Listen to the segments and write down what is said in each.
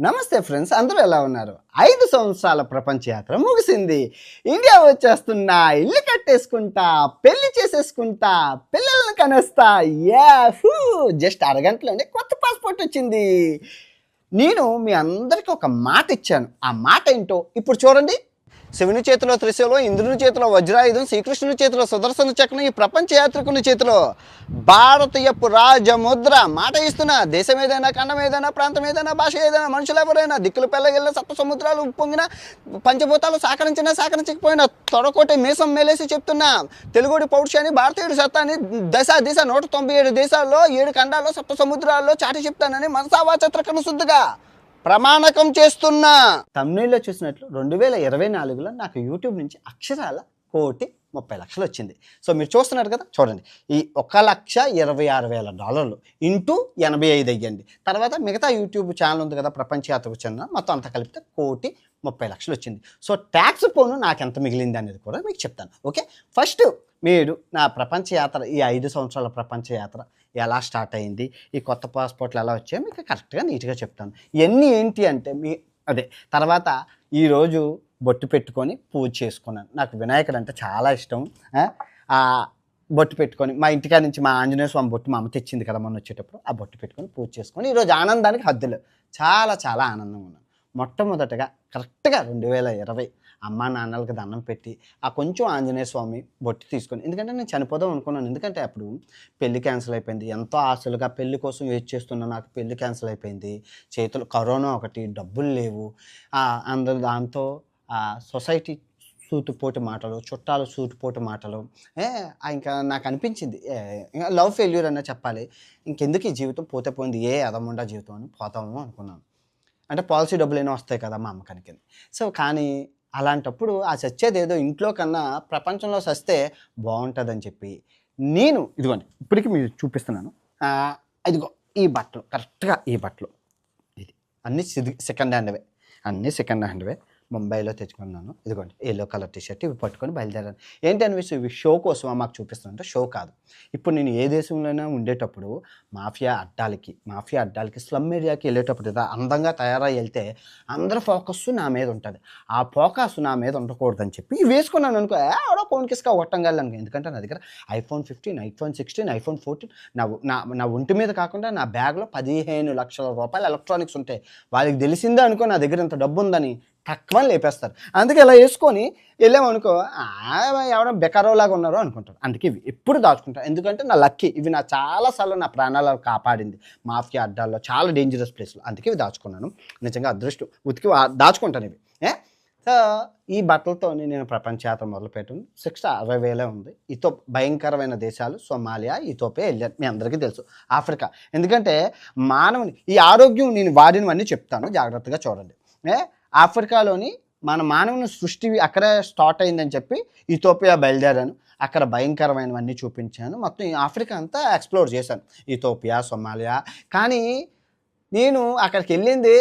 నమస్తే ఫ్రెండ్స్, అందరూ ఎలా ఉన్నారు? 5 సంవత్సరాల ప్రపంచ యాత్ర ముగిసింది. ఇండియా వచ్చేస్తున్నా, ఇల్లు కట్టేసుకుంటా, పెళ్లి చేసేసుకుంటా, పిల్లల్ని కనేస్తా. యాహూ! జస్ట్ అరగంటలోనే కొత్త పాస్పోర్ట్ వచ్చింది. నేను మీ అందరికీ ఒక మాట ఇచ్చాను. ఆ మాట ఏంటో ఇప్పుడు చూడండి. శివుని చేతిలో త్రిశూలం, ఇంద్రుని చేతిలో వజ్రాయుధం, శ్రీకృష్ణుని చేతిలో సుదర్శన చక్రం, ఈ ప్రపంచ యాత్రికుని చేతిలో భారతీయపు రాజముద్ర. మాట ఇస్తున్నా, దేశం ఏదైనా, ఖండం ఏదైనా, ప్రాంతం ఏదైనా, భాష ఏదైనా, మనుషులు ఎవరైనా, దిక్కులు పెళ్ళగిళ్ళ సప్త సముద్రాలు ఉప్పొంగిన, పంచభూతాలు సాకరించినా సాకరించకపోయినా తొడకోటి మీసం మేలేసి చెప్తున్నా, తెలుగుడి పౌరుషాన్ని, భారతీయుడి సత్తాన్ని దిశ 197 దేశాల్లో 7 ఖండాల్లో సప్త సముద్రాల్లో చాటి చెప్తానని మనసా వాచా త్రికరణ శుద్ధిగా ప్రమాణకం చేస్తున్నా. తమిళలో చూసినట్లు 2024లో నాకు యూట్యూబ్ నుంచి అక్షరాల 1,30,00,000 వచ్చింది. సో మీరు చూస్తున్నారు కదా, చూడండి. ఈ $1,26,000 ఇంటూ 85 అయ్యండి. తర్వాత మిగతా యూట్యూబ్ ఛానల్ ఉంది కదా, ప్రపంచ యాత్రకు చెందిన, మొత్తం అంతా కలిపితే 1,30,00,000 వచ్చింది. సో ట్యాక్స్ పోను నాకు ఎంత మిగిలింది అనేది కూడా మీకు చెప్తాను. ఓకే, ఫస్ట్ మీరు నా ప్రపంచ యాత్ర, ఈ 5 సంవత్సరాల ప్రపంచ యాత్ర ఎలా స్టార్ట్ అయింది, ఈ కొత్త పాస్పోర్ట్లు ఎలా వచ్చాయో మీకు కరెక్ట్గా నీట్గా చెప్తాను. ఇవన్నీ ఏంటి అంటే తర్వాత ఈరోజు బొట్టు పెట్టుకొని పూజ చేసుకున్నాను. నాకు వినాయకుడు అంటే చాలా ఇష్టం. బొట్టు పెట్టుకొని మా ఇంటికాడ నుంచి మా ఆంజనేయ స్వామి బొట్టు మా అమ్మ తెచ్చింది కదా మొన్న వచ్చేటప్పుడు, ఆ బొట్టు పెట్టుకొని పూజ చేసుకొని ఈరోజు ఆనందానికి హద్దులు. చాలా చాలా ఆనందంగా ఉన్నాను. మొట్టమొదటగా కరెక్ట్గా 2020 అమ్మా నాన్నలకి దండం పెట్టి ఆ కొంచెం ఆంజనేయ స్వామి బొట్టు తీసుకొని, ఎందుకంటే నేను చనిపోదాం అనుకున్నాను. ఎందుకంటే అప్పుడు పెళ్లి క్యాన్సిల్ అయిపోయింది. ఎంతో ఆశలుగా పెళ్లి కోసం వెయిట్ చేస్తున్నా, నాకు పెళ్లి క్యాన్సిల్ అయిపోయింది. చేతులు కరోనా ఒకటి, డబ్బులు లేవు. అందరూ దాంతో సొసైటీ సూటుపోటు మాటలు, చుట్టాలు సూటుపోటు మాటలు. ఇంకా నాకు అనిపించింది ఇంకా లవ్ ఫెయిల్యూర్ అనే చెప్పాలి. ఇంకెందుకు ఈ జీవితం, పోతే పోయింది, ఏ అదముండా జీవితం అని పోతాము అనుకున్నాను. అంటే పాలసీ డబ్బులు ఏమో వస్తాయి కదా మా అమ్మకానికి. సో కానీ అలాంటప్పుడు ఆ చచ్చేది ఏదో ఇంట్లో కన్నా ప్రపంచంలో చస్తే బాగుంటుందని చెప్పి నేను ఇదిగోండి ఇప్పటికీ మీరు చూపిస్తున్నాను. ఇదిగో ఈ బట్టలు, కరెక్ట్గా ఈ బట్టలు ఇది అన్నీ సెకండ్ హ్యాండ్వే ముంబైలో తెచ్చుకున్నాను. ఇదిగోండి ఎల్లో కలర్ టీషర్ట్, ఇవి పట్టుకొని బయలుదేరాను. ఏంటి అనిపిస్తుంది, ఇవి షో కోసం మాకు చూపిస్తుంటే షో కాదు. ఇప్పుడు నేను ఏ దేశంలోనే ఉండేటప్పుడు మాఫియా అడ్డాలకి స్లమ్ ఏరియాకి వెళ్ళేటప్పుడు అందంగా తయారై వెళ్తే అందరి ఫోకస్ నా మీద ఉంటుంది. ఆ ఫోకస్ నా మీద ఉండకూడదని చెప్పి ఇవి వేసుకున్నాను అనుకో, ఎవడో కోన్కిస్కా కొట్టంగాలను. ఎందుకంటే నా దగ్గర iPhone 15, iPhone 16, iPhone 14 నా ఒంటి మీద కాకుండా నా బ్యాగ్లో 15 లక్షల రూపాయలు ఎలక్ట్రానిక్స్ ఉంటాయి. వాళ్ళకి తెలిసిందే అనుకో నా దగ్గర ఇంత డబ్బు ఉందని, తక్కువ లేపేస్తారు. అందుకే ఇలా వేసుకొని వెళ్ళామనుకో, ఎవడో బెకారోలాగా ఉన్నారో అనుకుంటారు. అందుకే ఇవి ఎప్పుడు దాచుకుంటాను. ఎందుకంటే నా లక్కీ, ఇవి నా చాలాసార్లు నా ప్రాణాలు కాపాడింది మాఫియా అడ్డాల్లో, చాలా డేంజరస్ ప్లేస్లో. అందుకే ఇవి దాచుకున్నాను. నిజంగా అదృష్టం, ఉతికి దాచుకుంటాను ఇవి. సో ఈ బట్టలతో నేను ప్రపంచ యాత్ర మొదలుపెట్టాను. 60,000 ఉంది. భయంకరమైన దేశాలు సోమాలియా, ఇథియోపియా వెళ్ళాను. మీ అందరికీ తెలుసు. ఆఫ్రికా, ఎందుకంటే మానవుని ఈ ఆరోగ్యం నేను వాడినవన్నీ చెప్తాను, జాగ్రత్తగా చూడండి. ఆఫ్రికాలోని మన మానవుని సృష్టి అక్కడే స్టార్ట్ అయిందని చెప్పి ఇథియోపియా బయలుదేరాను. అక్కడ భయంకరమైనవన్నీ చూపించాను. మొత్తం ఈ ఆఫ్రికా అంతా ఎక్స్ప్లోర్ చేశాను, ఇథియోపియా, సోమాలియా. కానీ నేను అక్కడికి వెళ్ళింది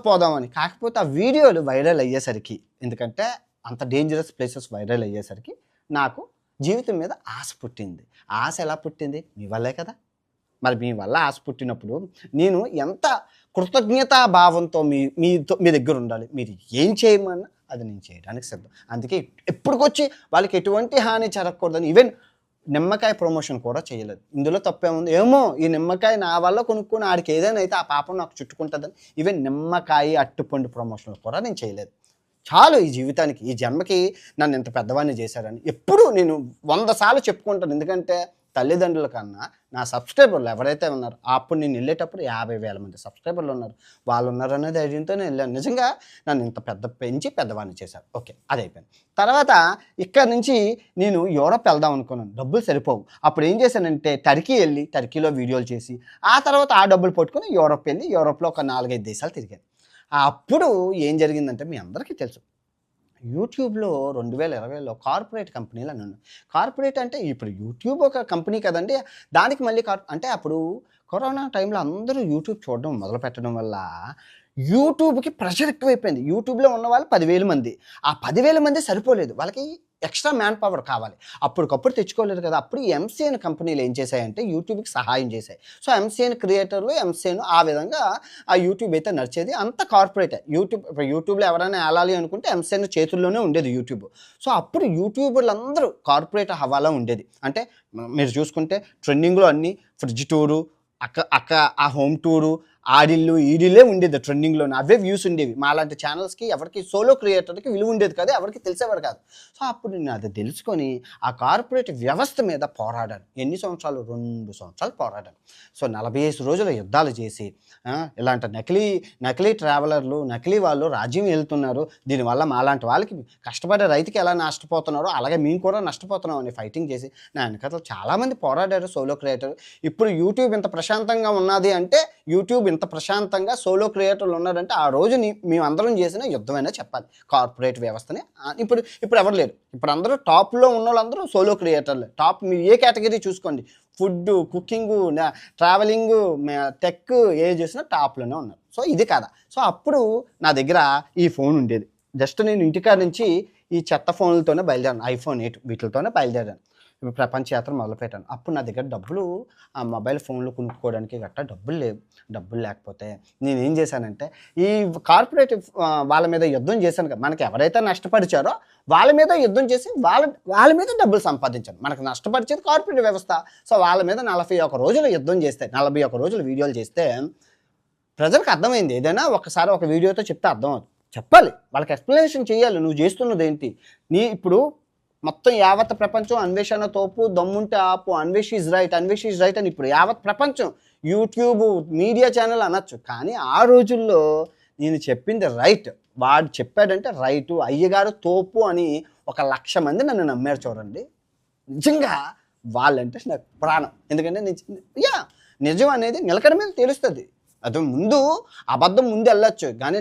పోదామని, కాకపోతే ఆ వీడియోలు వైరల్ అయ్యేసరికి, ఎందుకంటే అంత డేంజరస్ ప్లేసెస్ వైరల్ అయ్యేసరికి నాకు జీవితం మీద ఆశ పుట్టింది. ఆశ ఎలా పుట్టింది? మీ వల్లే కదా. మరి మీ వల్ల ఆశ పుట్టినప్పుడు నేను ఎంత కృతజ్ఞతా భావంతో మీ దగ్గర ఉండాలి. మీరు ఏం చేయమన్నా అది నేను చేయడానికి సిద్ధం. అందుకే ఎప్పటికొచ్చి వాళ్ళకి ఎటువంటి హాని జరగకూడదని ఈవెన్ నిమ్మకాయ ప్రమోషన్ కూడా చేయలేదు. ఇందులో తప్పేముంది? ఏమో ఈ నిమ్మకాయ నా వల్ల కొనుక్కొని ఆడికి ఏదైనా అయితే ఆ పాపం నాకు చుట్టుకుంటుందని ఈవెన్ నిమ్మకాయ అట్టుపండు ప్రమోషన్ కూడా నేను చేయలేదు. చాలు ఈ జీవితానికి, ఈ జన్మకి నన్ను ఇంత పెద్దవాడిని చేశారని ఎప్పుడు నేను 100 సార్లు చెప్పుకుంటాను. ఎందుకంటే తల్లిదండ్రుల కన్నా నా సబ్స్క్రైబర్లు ఎవరైతే ఉన్నారో, అప్పుడు నేను వెళ్ళేటప్పుడు 50,000 మంది సబ్స్క్రైబర్లు ఉన్నారు. వాళ్ళు ఉన్నారనే ధైర్యంతో నేను వెళ్ళాను. నిజంగా నన్ను ఇంత పెంచి పెద్దవాడిని చేశారు. ఓకే, అది అయిపోయింది. తర్వాత ఇక్కడ నుంచి నేను యూరోప్ వెళ్దాం అనుకున్నాను. డబ్బులు సరిపోవు. అప్పుడు ఏం చేశానంటే టర్కీలో వీడియోలు చేసి, ఆ తర్వాత ఆ డబ్బులు పట్టుకొని యూరోప్ వెళ్ళి యూరోప్లో ఒక 4-5 దేశాలు తిరిగాను. అప్పుడు ఏం జరిగిందంటే మీ అందరికీ తెలుసు, యూట్యూబ్లో 2020లో కార్పొరేట్ కంపెనీలు అని ఉన్నాయి. కార్పొరేట్ అంటే ఇప్పుడు యూట్యూబ్ ఒక కంపెనీ కదండి, దానికి మళ్ళీ అంటే అప్పుడు కరోనా టైంలో అందరూ యూట్యూబ్ చూడడం మొదలు పెట్టడం వల్ల యూట్యూబ్‌కి ప్రెషర్ ఎక్కువైపోయింది. యూట్యూబ్‌లో ఉన్న వాళ్ళు 10,000 మంది. ఆ 10,000 మంది సరిపోలేదు. వాళ్ళకి ఎక్స్‌ట్రా మ్యాన్ పవర్ కావాలి. అప్పటికప్పుడు తెచ్చుకోలేరు కదా! అప్పుడు ఈ ఎంసీఎన్ కంపెనీలు ఏం చేశాయంటే యూట్యూబ్‌కి సహాయం చేశాయి. సో, ఎంసీఎన్ క్రియేటర్లు, ఎంసీఎన్ ఆ విధంగా ఆ యూట్యూబ్ అయితే నడిచేది. అంతా కార్పొరేటే. యూట్యూబ్‌లో ఎవరైనా ఏలాలి అనుకుంటే ఎంసీఎన్ చేతుల్లోనే ఉండేది యూట్యూబ్. సో, అప్పుడు యూట్యూబర్లందరూ కార్పొరేట్ హవాలా ఉండేది. అంటే మీరు చూసుకుంటే ట్రెండింగ్‌లో అన్నీ ఫ్రిడ్జ్ టూరు, అక్క అక్క ఆ హోమ్ టూరు, ఆడిల్లు, ఈడిల్లే ఉండేది ట్రెండింగ్‌లోనే. అవే వ్యూస్ ఉండేవి. మాలాంటి ఛానల్స్‌కి ఎవరికీ సోలో క్రియేటర్‌కి విలువ ఉండేది కాదు. ఎవరికీ తెలిసేవాడు కాదు. సో, అప్పుడు నేను అది తెలుసుకొని ఆ కార్పొరేట్ వ్యవస్థ మీద పోరాడాను. ఎన్ని సంవత్సరాలు? 2 సంవత్సరాలు పోరాడాను. సో, 45 రోజుల యుద్ధాలు చేసి ఇలాంటి నకిలీ ట్రావెలర్లు, నకిలీ వాళ్ళు రాజ్యం ఏలుతున్నారు. దీనివల్ల మాలాంటి వాళ్ళకి కష్టపడే రైతుకి ఎలా నష్టపోతున్నారో అలాగే మేము కూడా నష్టపోతున్నాం అని ఫైటింగ్ చేసి నా వెనకాతల చాలామంది పోరాడారు సోలో క్రియేటర్. ఇప్పుడు యూట్యూబ్ ఇంత ప్రశాంతంగా ఉన్నది అంటే యూట్యూబ్ ఇంత ప్రశాంతంగా సోలో క్రియేటర్లు ఉన్నారంటే ఆ రోజుని మేమందరం చేసిన యుద్ధమైనా చెప్పాలి కార్పొరేట్ వ్యవస్థని. ఇప్పుడు ఎవరు లేరు. ఇప్పుడు అందరూ టాప్లో ఉన్న వాళ్ళందరూ సోలో క్రియేటర్లే. టాప్ మీరు ఏ కేటగిరీ చూసుకోండి, ఫుడ్, కుకింగు, ట్రావెలింగు, టెక్ ఏది చేసినా టాప్లోనే ఉన్నారు. సో, ఇది కదా. సో, అప్పుడు నా దగ్గర ఈ ఫోన్ ఉండేది. జస్ట్ నేను ఇంటికాడ నుంచి ఈ చెత్త ఫోన్లతోనే బయలుదేరాను. ఐఫోన్ 8 వీటితోనే బయలుదేరాను. ప్రపంచ యాత్ర మొదలుపెట్టాను. అప్పుడు నా దగ్గర డబ్బులు ఆ మొబైల్ ఫోన్లు కొనుక్కోవడానికి గట్టా డబ్బులు లేవు. డబ్బులు లేకపోతే నేనేం చేశానంటే ఈ కార్పొరేట్ వాళ్ళ మీద యుద్ధం చేశాను కదా. మనకి ఎవరైతే నష్టపరిచారో వాళ్ళ మీద యుద్ధం చేసి వాళ్ళ మీద డబ్బులు సంపాదించాను. మనకు నష్టపరిచేది కార్పొరేట్ వ్యవస్థ. సో, వాళ్ళ మీద 41 రోజులు యుద్ధం చేస్తే, 41 రోజులు వీడియోలు చేస్తే ప్రజలకు అర్థమైంది. ఏదైనా ఒకసారి ఒక వీడియోతో చెప్తే అర్థం అవుతుంది. చెప్పాలి, వాళ్ళకి ఎక్స్ప్లెనేషన్ చేయాలి. నువ్వు చేస్తున్నది ఏంటి? ఇప్పుడు మొత్తం యావత్ ప్రపంచం అన్వేషణ తోపు, దమ్ముంటే ఆపు, అన్వేష్ ఈజ్ రైట్ అని ఇప్పుడు యావత్ ప్రపంచం యూట్యూబ్ మీడియా ఛానల్ అనొచ్చు. కానీ ఆ రోజుల్లో నేను చెప్పింది రైట్. వాడు చెప్పాడంటే రైటు, అయ్యగారు తోపు అని 1,00,000 మంది నన్ను నమ్మారు చూడండి. నిజంగా వాళ్ళంటే నాకు ప్రాణం. ఎందుకంటే నిజం అనేది నిలకడ మీద తెలుస్తుంది. అది ముందు అబద్ధం ముందు వెళ్ళొచ్చు, కానీ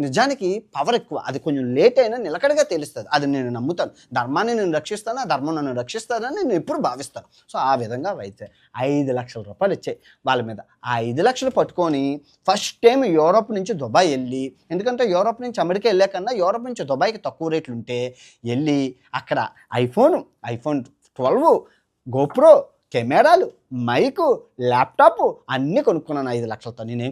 నిజానికి పవర్ ఎక్కువ. అది కొంచెం లేట్ అయినా నిలకడగా తెలుస్తుంది. అది నేను నమ్ముతాను. ధర్మాన్ని నేను రక్షిస్తాను, ఆ ధర్మం నన్ను రక్షిస్తానని నేను ఎప్పుడు భావిస్తాను. సో, ఆ విధంగా అయితే 5 లక్షల రూపాయలు ఇచ్చాయి వాళ్ళ మీద. ఆ 5 లక్షలు పట్టుకొని ఫస్ట్ టైం యూరోప్ నుంచి దుబాయ్ వెళ్ళి, ఎందుకంటే యూరోప్ నుంచి అమెరికా వెళ్ళే కన్నా యూరోప్ నుంచి దుబాయ్కి తక్కువ రేట్లు ఉంటే వెళ్ళి అక్కడ ఐఫోన్ 12, గోప్రో కెమెరాలు, మైకు, ల్యాప్టాప్ అన్నీ కొనుక్కున్నాను 5 లక్షలతో. నేనేం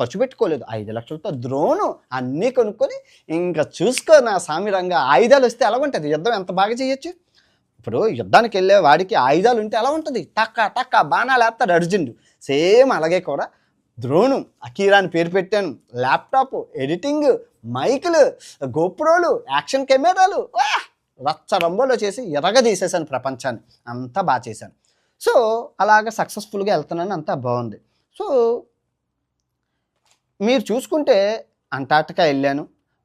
ఖర్చు పెట్టుకోలేదు. 5 లక్షలతో డ్రోను అన్నీ కొనుక్కొని ఇంకా చూసుకో నా సామిరంగా. ఆయుధాలు వస్తే ఎలా ఉంటుంది? యుద్ధం ఎంత బాగా చేయొచ్చు. ఇప్పుడు యుద్ధానికి వెళ్ళే వాడికి ఆయుధాలు ఉంటే ఎలా ఉంటుంది? టక్క బాణాలు వేస్తాడు అర్జునుడు. సేమ్ అలాగే కూడా డ్రోను అకీరా అని పేరు పెట్టాను. ల్యాప్టాప్, ఎడిటింగ్, మైకులు, గోప్రోలు, యాక్షన్ కెమెరాలు రచ్చ రంబోలో చేసి ఎరగదీసేసాను ప్రపంచాన్ని. అంతా బాగా చేశాను. సో, అలాగ సక్సెస్ఫుల్గా వెళ్తున్నాను. అంతా బాగుంది. సో, మీరు చూసుకుంటే అంటార్టికా వెళ్ళాను.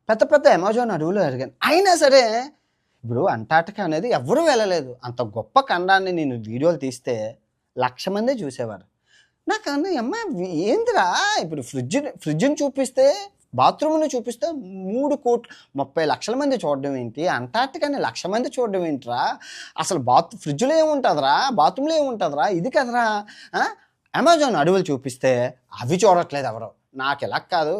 పెద్ద అమెజాన్ అడవులు ఎరిగాను. అయినా సరే ఇప్పుడు అంటార్టికా అనేది ఎవరూ వెళ్ళలేదు. అంత గొప్ప ఖండాన్ని నేను వీడియోలు తీస్తే 1,00,000 మందే చూసేవారు. నాకన్నా ఏందిరా ఇప్పుడు ఫ్రిడ్జ్ని చూపిస్తే, బాత్రూమ్ని చూపిస్తే 3,30 లక్షల మంది చూడడం ఏంటి? అంటార్టికాని 1,00,000 మంది చూడడం ఏంట్రా? అసలు ఫ్రిడ్జ్లో ఏముంటుందిరా? బాత్రూంలో ఏముంటుందిరా? ఇది కదరా. అమెజాన్ అడవులు చూపిస్తే అవి చూడట్లేదు ఎవరు. నాకు ఎలా కాదు,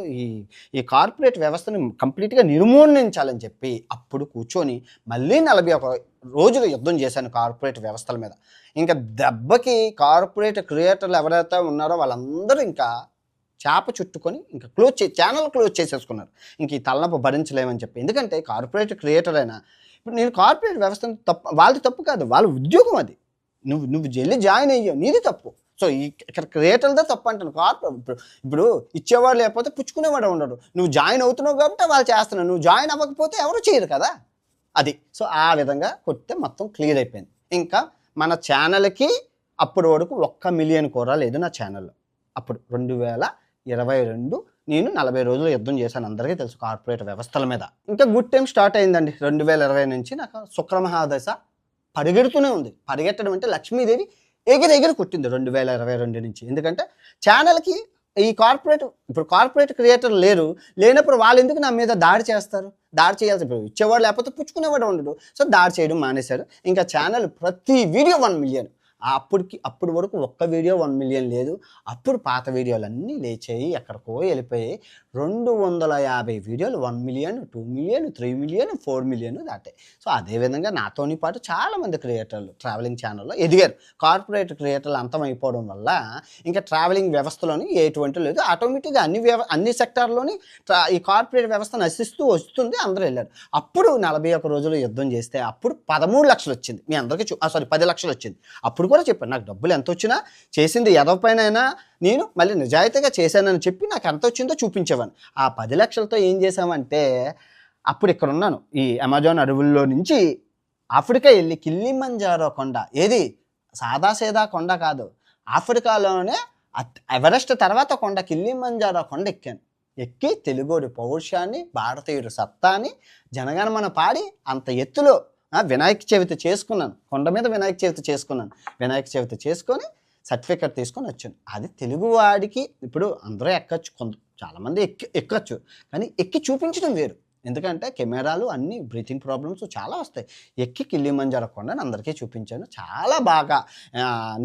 ఈ కార్పొరేట్ వ్యవస్థను కంప్లీట్గా నిర్మూలించాలని చెప్పి అప్పుడు కూర్చొని మళ్ళీ 41 రోజులు యుద్ధం చేశాను కార్పొరేట్ వ్యవస్థల మీద. ఇంకా దెబ్బకి కార్పొరేట్ క్రియేటర్లు ఎవరైతే ఉన్నారో వాళ్ళందరూ ఇంకా చేప చుట్టుకొని ఇంకా ఛానల్ క్లోజ్ చేసేసుకున్నారు. ఇంక ఈ తలనొప్పి భరించలేమని చెప్పి. ఎందుకంటే కార్పొరేట్ క్రియేటర్ అయినా ఇప్పుడు నేను కార్పొరేట్ వ్యవస్థను వాళ్ళది తప్పు కాదు, వాళ్ళ ఉద్యోగం అది. నువ్వు వెళ్ళి జాయిన్ అయ్యావు, నీది తప్పు. సో, ఇక్కడ క్రియేటర్లతో తప్పు అంటాను. ఇప్పుడు ఇచ్చేవాడు లేకపోతే పుచ్చుకునేవాడు ఉండడు. నువ్వు జాయిన్ అవుతున్నావు కాబట్టి వాళ్ళు చేస్తున్నావు. నువ్వు జాయిన్ అవ్వకపోతే ఎవరు చేయరు కదా. అది. సో, ఆ విధంగా కొడితే మొత్తం క్లియర్ అయిపోయింది. ఇంకా మన ఛానల్కి అప్పటి వరకు 1 మిలియన్ కూడా లేదు నా ఛానల్లో. అప్పుడు 2022 నేను 40 రోజులు యుద్ధం చేశాను. అందరికీ తెలుసు కార్పొరేట్ వ్యవస్థల మీద. ఇంకా గుడ్ టైం స్టార్ట్ అయిందండి. 2020 నుంచి నాకు శుక్రమహాదశ పరిగెడుతూనే ఉంది. పరిగెట్టడం అంటే లక్ష్మీదేవి ఎగిరి కొట్టింది 2022 నుంచి. ఎందుకంటే ఛానల్కి ఈ కార్పొరేట్ క్రియేటర్ లేనప్పుడు వాళ్ళు ఎందుకు నా మీద దాడి చేస్తారు? దాడి చేయాల్సి ఇప్పుడు ఇచ్చేవాడు లేకపోతే పుచ్చుకునేవాడు ఉండడు. సో, దాడి చేయడం మానేశారు. ఇంకా ఛానల్ ప్రతి వీడియో 1 మిలియన్. అప్పుడు వరకు ఒక్క వీడియో 1 మిలియన్ లేదు. అప్పుడు పాత వీడియోలన్నీ లేచాయి, ఎక్కడికో వెళ్ళిపోయాయి. 250 వీడియోలు 1 మిలియన్, 2 మిలియన్, 3 మిలియన్, 4 మిలియన్ దాటాయి. సో అదేవిధంగా నాతోని పాటు చాలామంది క్రియేటర్లు ట్రావెలింగ్ ఛానల్లో ఎదిగారు. కార్పొరేట్ క్రియేటర్లు అంతమైపోవడం వల్ల ఇంకా ట్రావెలింగ్ వ్యవస్థలోని ఎటువంటి లేదు. ఆటోమేటిక్గా అన్ని సెక్టార్లోని ఈ కార్పొరేట్ వ్యవస్థ నశిస్తూ వస్తుంది. అందరూ వెళ్ళారు. అప్పుడు 41 రోజులు యుద్ధం చేస్తే అప్పుడు 13 లక్షలు వచ్చింది. మీ అందరికీ 10 లక్షలు వచ్చింది. అప్పుడు కూడా చెప్పాను, నాకు డబ్బులు ఎంత వచ్చినా చేసింది ఎదవపైనైనా నేను మళ్ళీ నిజాయితీగా చేశానని చెప్పి నాకు ఎంత వచ్చిందో చూపించేవాను. ఆ 10 లక్షలతో ఏం చేశామంటే, అప్పుడు ఇక్కడ ఉన్నాను ఈ అమెజాన్ అడవుల్లో నుంచి ఆఫ్రికా వెళ్ళి కిలిమంజారో కొండ, ఏది సాదాసీదా కొండ కాదు, ఆఫ్రికాలోనే ఎవరెస్ట్ తర్వాత కొండ కిలిమంజారో కొండ ఎక్కాను. ఎక్కి తెలుగోడి పౌరుషాన్ని, భారతీయుడు సత్తాని జనగణమన పాడి అంత ఎత్తులో వినాయక చవితి చేసుకున్నాను. కొండ మీద వినాయక చవితి చేసుకున్నాను. వినాయక చవితి చేసుకొని సర్టిఫికెట్ తీసుకొని వచ్చాను. అది తెలుగువాడికి ఇప్పుడు అందరూ ఎక్కచ్చు, చాలామంది ఎక్కచ్చు, కానీ ఎక్కి చూపించడం వేరు. ఎందుకంటే కెమెరాలు అన్నీ బ్రీతింగ్ ప్రాబ్లమ్స్ చాలా వస్తాయి. ఎక్కి కిలిమంజారో కొండని అందరికీ చూపించాను. చాలా బాగా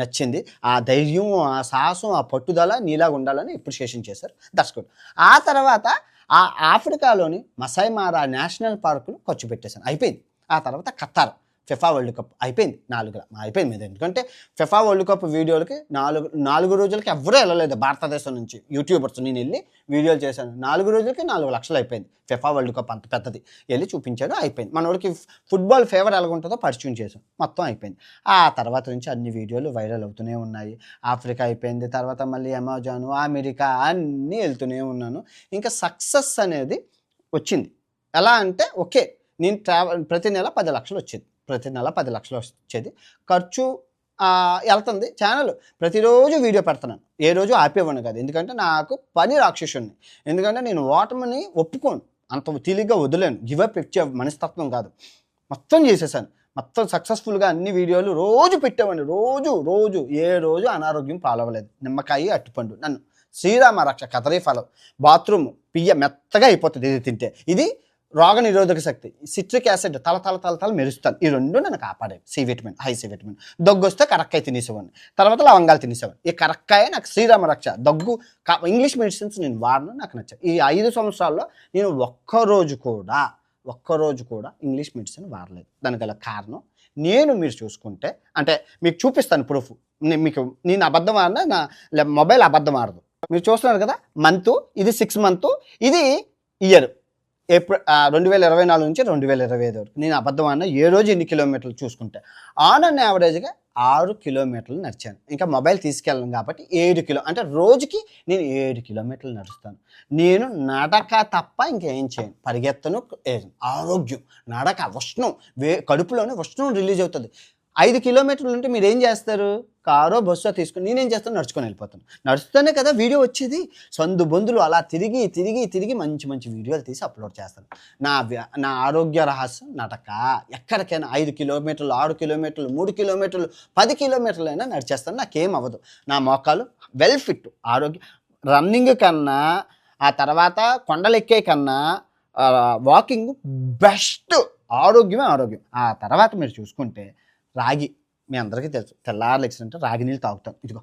నచ్చింది. ఆ ధైర్యం, ఆ సాహసం, ఆ పట్టుదల నీలాగా ఉండాలని అప్రిషియేషన్ చేశారు దర్శకుడు. ఆ తర్వాత ఆ ఆఫ్రికాలోని మసాయి మారా నేషనల్ పార్కులు ఖర్చు పెట్టేశాను, అయిపోయింది. ఆ తర్వాత ఖతార్ ఫిఫా వరల్డ్ కప్ అయిపోయింది, అయిపోయింది మీద. ఎందుకంటే ఫిఫా వరల్డ్ కప్ వీడియోలకి 4 రోజులకి ఎవరూ వెళ్ళలేదు భారతదేశం నుంచి యూట్యూబర్స్. నేను వెళ్ళి వీడియోలు చేశాను. 4 రోజులకి 4 లక్షలు అయిపోయింది. ఫిఫా వరల్డ్ కప్ అంత పెద్దది వెళ్ళి చూపించాను, అయిపోయింది. మనోడికి ఫుట్బాల్ ఫేవర్ ఎలాగ ఉంటుందో పరిచయం చేశాను, మొత్తం అయిపోయింది. ఆ తర్వాత నుంచి అన్ని వీడియోలు వైరల్ అవుతూనే ఉన్నాయి. ఆఫ్రికా అయిపోయింది, తర్వాత మళ్ళీ అమెజాను, అమెరికా అన్నీ వెళ్తూనే ఉన్నాను. ఇంకా సక్సెస్ అనేది వచ్చింది. ఎలా అంటే ఓకే, నేను ప్రతి నెల 10 లక్షలు వచ్చేది. ప్రతి నెల 10 లక్షలు వచ్చేది. ఖర్చు వెళ్తుంది. ఛానల్ ప్రతిరోజు వీడియో పెడుతున్నాను, ఏ రోజు ఆపేవాడిని కాదు. ఎందుకంటే నాకు పని రాక్షసుని. ఎందుకంటే నేను ఓటమిని ఒప్పుకోను, అంత తేలిగ్గా వదిలేను. గివప్ ఇచ్చే మనస్తత్వం కాదు. మొత్తం చేసేసాను. మొత్తం సక్సెస్ఫుల్గా అన్ని వీడియోలు రోజు పెట్టేవాడిని. రోజు ఏ రోజు అనారోగ్యం పాలవలేదు. నిమ్మకాయ, అట్టుపండు, నన్ను శ్రీరామ రక్ష, కదరీ ఫలం, బాత్రూమ్ పియ్య మెత్తగా అయిపోతుంది ఇది తింటే. ఇది రోగ నిరోధక శక్తి, సిట్రిక్ యాసిడ్ తల మెరుస్తాను. ఈ రెండు నన్ను కాపాడేవి. C vitamin, high C vitamin. దగ్గు వస్తే కరక్కాయ తినేసేవాడిని, తర్వాత లవంగాలు తినేసేవాడిని. ఈ కరక్కాయ నాకు శ్రీరామ రక్ష. దగ్గు ఇంగ్లీష్ మెడిసిన్స్ నేను వాడను, నాకు నచ్చాయి. ఈ 5 సంవత్సరాల్లో నేను ఒక్కరోజు కూడా ఇంగ్లీష్ మెడిసిన్ వాడలేదు. దానికి గల కారణం మీరు చూసుకుంటే, అంటే మీకు చూపిస్తాను ప్రూఫ్. నేను అబద్ధం ఆడినా నా మొబైల్ అబద్ధం ఆడదు. మీరు చూస్తున్నారు కదా, ఇది 6 మంత్, ఇది ఇయర్ ఏప్రిల్ 2024 నుంచి 2025 వరకు. నేను అబద్ధం ఆడినా ఏ రోజు ఎన్ని కిలోమీటర్లు చూసుకుంటే ఆన్ అండ్ యావరేజ్గా 6 కిలోమీటర్లు నడిచాను. ఇంకా మొబైల్ తీసుకెళ్ళను కాబట్టి 7 అంటే రోజుకి నేను 7 కిలోమీటర్లు నడుస్తాను. నేను నడక తప్ప ఇంకేం చేయను. పరిగెత్తను, ఆరోగ్యం, నడక, ఉష్ణం, కడుపులోనే ఉష్ణం రిలీజ్ అవుతుంది. 5 కిలోమీటర్లు ఉంటే మీరు ఏం చేస్తారు? కారో బస్సో తీసుకుని, నేనేం చేస్తాను, నడుచుకొని వెళ్ళిపోతాను. నడుస్తూనే కదా వీడియో వచ్చేది. సందు బొందులు అలా తిరిగి మంచి వీడియోలు తీసి అప్లోడ్ చేస్తాను. నా ఆరోగ్య రహస్యం నడక. ఎక్కడికైనా 5 కిలోమీటర్లు, 6 కిలోమీటర్లు, 3 కిలోమీటర్లు, 10 కిలోమీటర్లు అయినా నడిచేస్తాను. నాకేం అవ్వదు. నా మోకాలు వెల్ ఫిట్. ఆరోగ్యం రన్నింగ్ కన్నా, ఆ తర్వాత కొండలు ఎక్కే కన్నా వాకింగ్ బెస్ట్. ఆరోగ్యమే ఆరోగ్యం. ఆ తర్వాత మీరు చూసుకుంటే రాగి, మీ అందరికీ తెలుసు, తెల్లారులు ఎక్సిడెంట్ రాగి నీళ్ళు తాగుతాను. ఇదిగో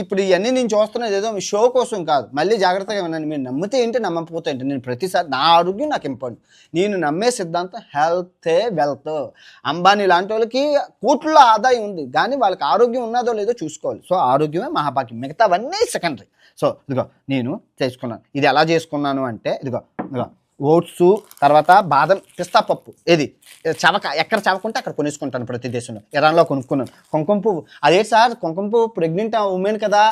ఇప్పుడు ఇవన్నీ నేను చూస్తున్నది ఏదో మీ షో కోసం కాదు. మళ్ళీ జాగ్రత్తగా వినండి. మీరు నమ్మితే ఏంటి, నమ్మకపోతే ఏంటి. నేను ప్రతిసారి నా ఆరోగ్యం నాకు ఇంపార్టెంట్. నేను నమ్మే సిద్ధాంతం హెల్తే వెల్త్. అంబానీ లాంటి వాళ్ళకి కోట్ల ఆదాయం ఉంది, కానీ వాళ్ళకి ఆరోగ్యం ఉన్నదో లేదో చూసుకోవాలి. సో ఆరోగ్యమే మహాభాగ్యం, మిగతావన్నీ సెకండరీ. సో ఇదిగో నేను చేసుకున్నాను. ఇది ఎలా చేసుకున్నాను అంటే, ఇదిగో ఓట్స్, తర్వాత బాదం, పిస్తా పప్పు, ఏది ఎక్కడ చవకుంటే అక్కడ కొనేసుకుంటాను. ప్రతి దేశంలో ఇరాన్లో కొనుక్కున్నాను. కుంకుమ పువ్వు, అదే సార్ కుంకుమ పువ్వు ప్రెగ్నెంట్ ఉమెన్ కదా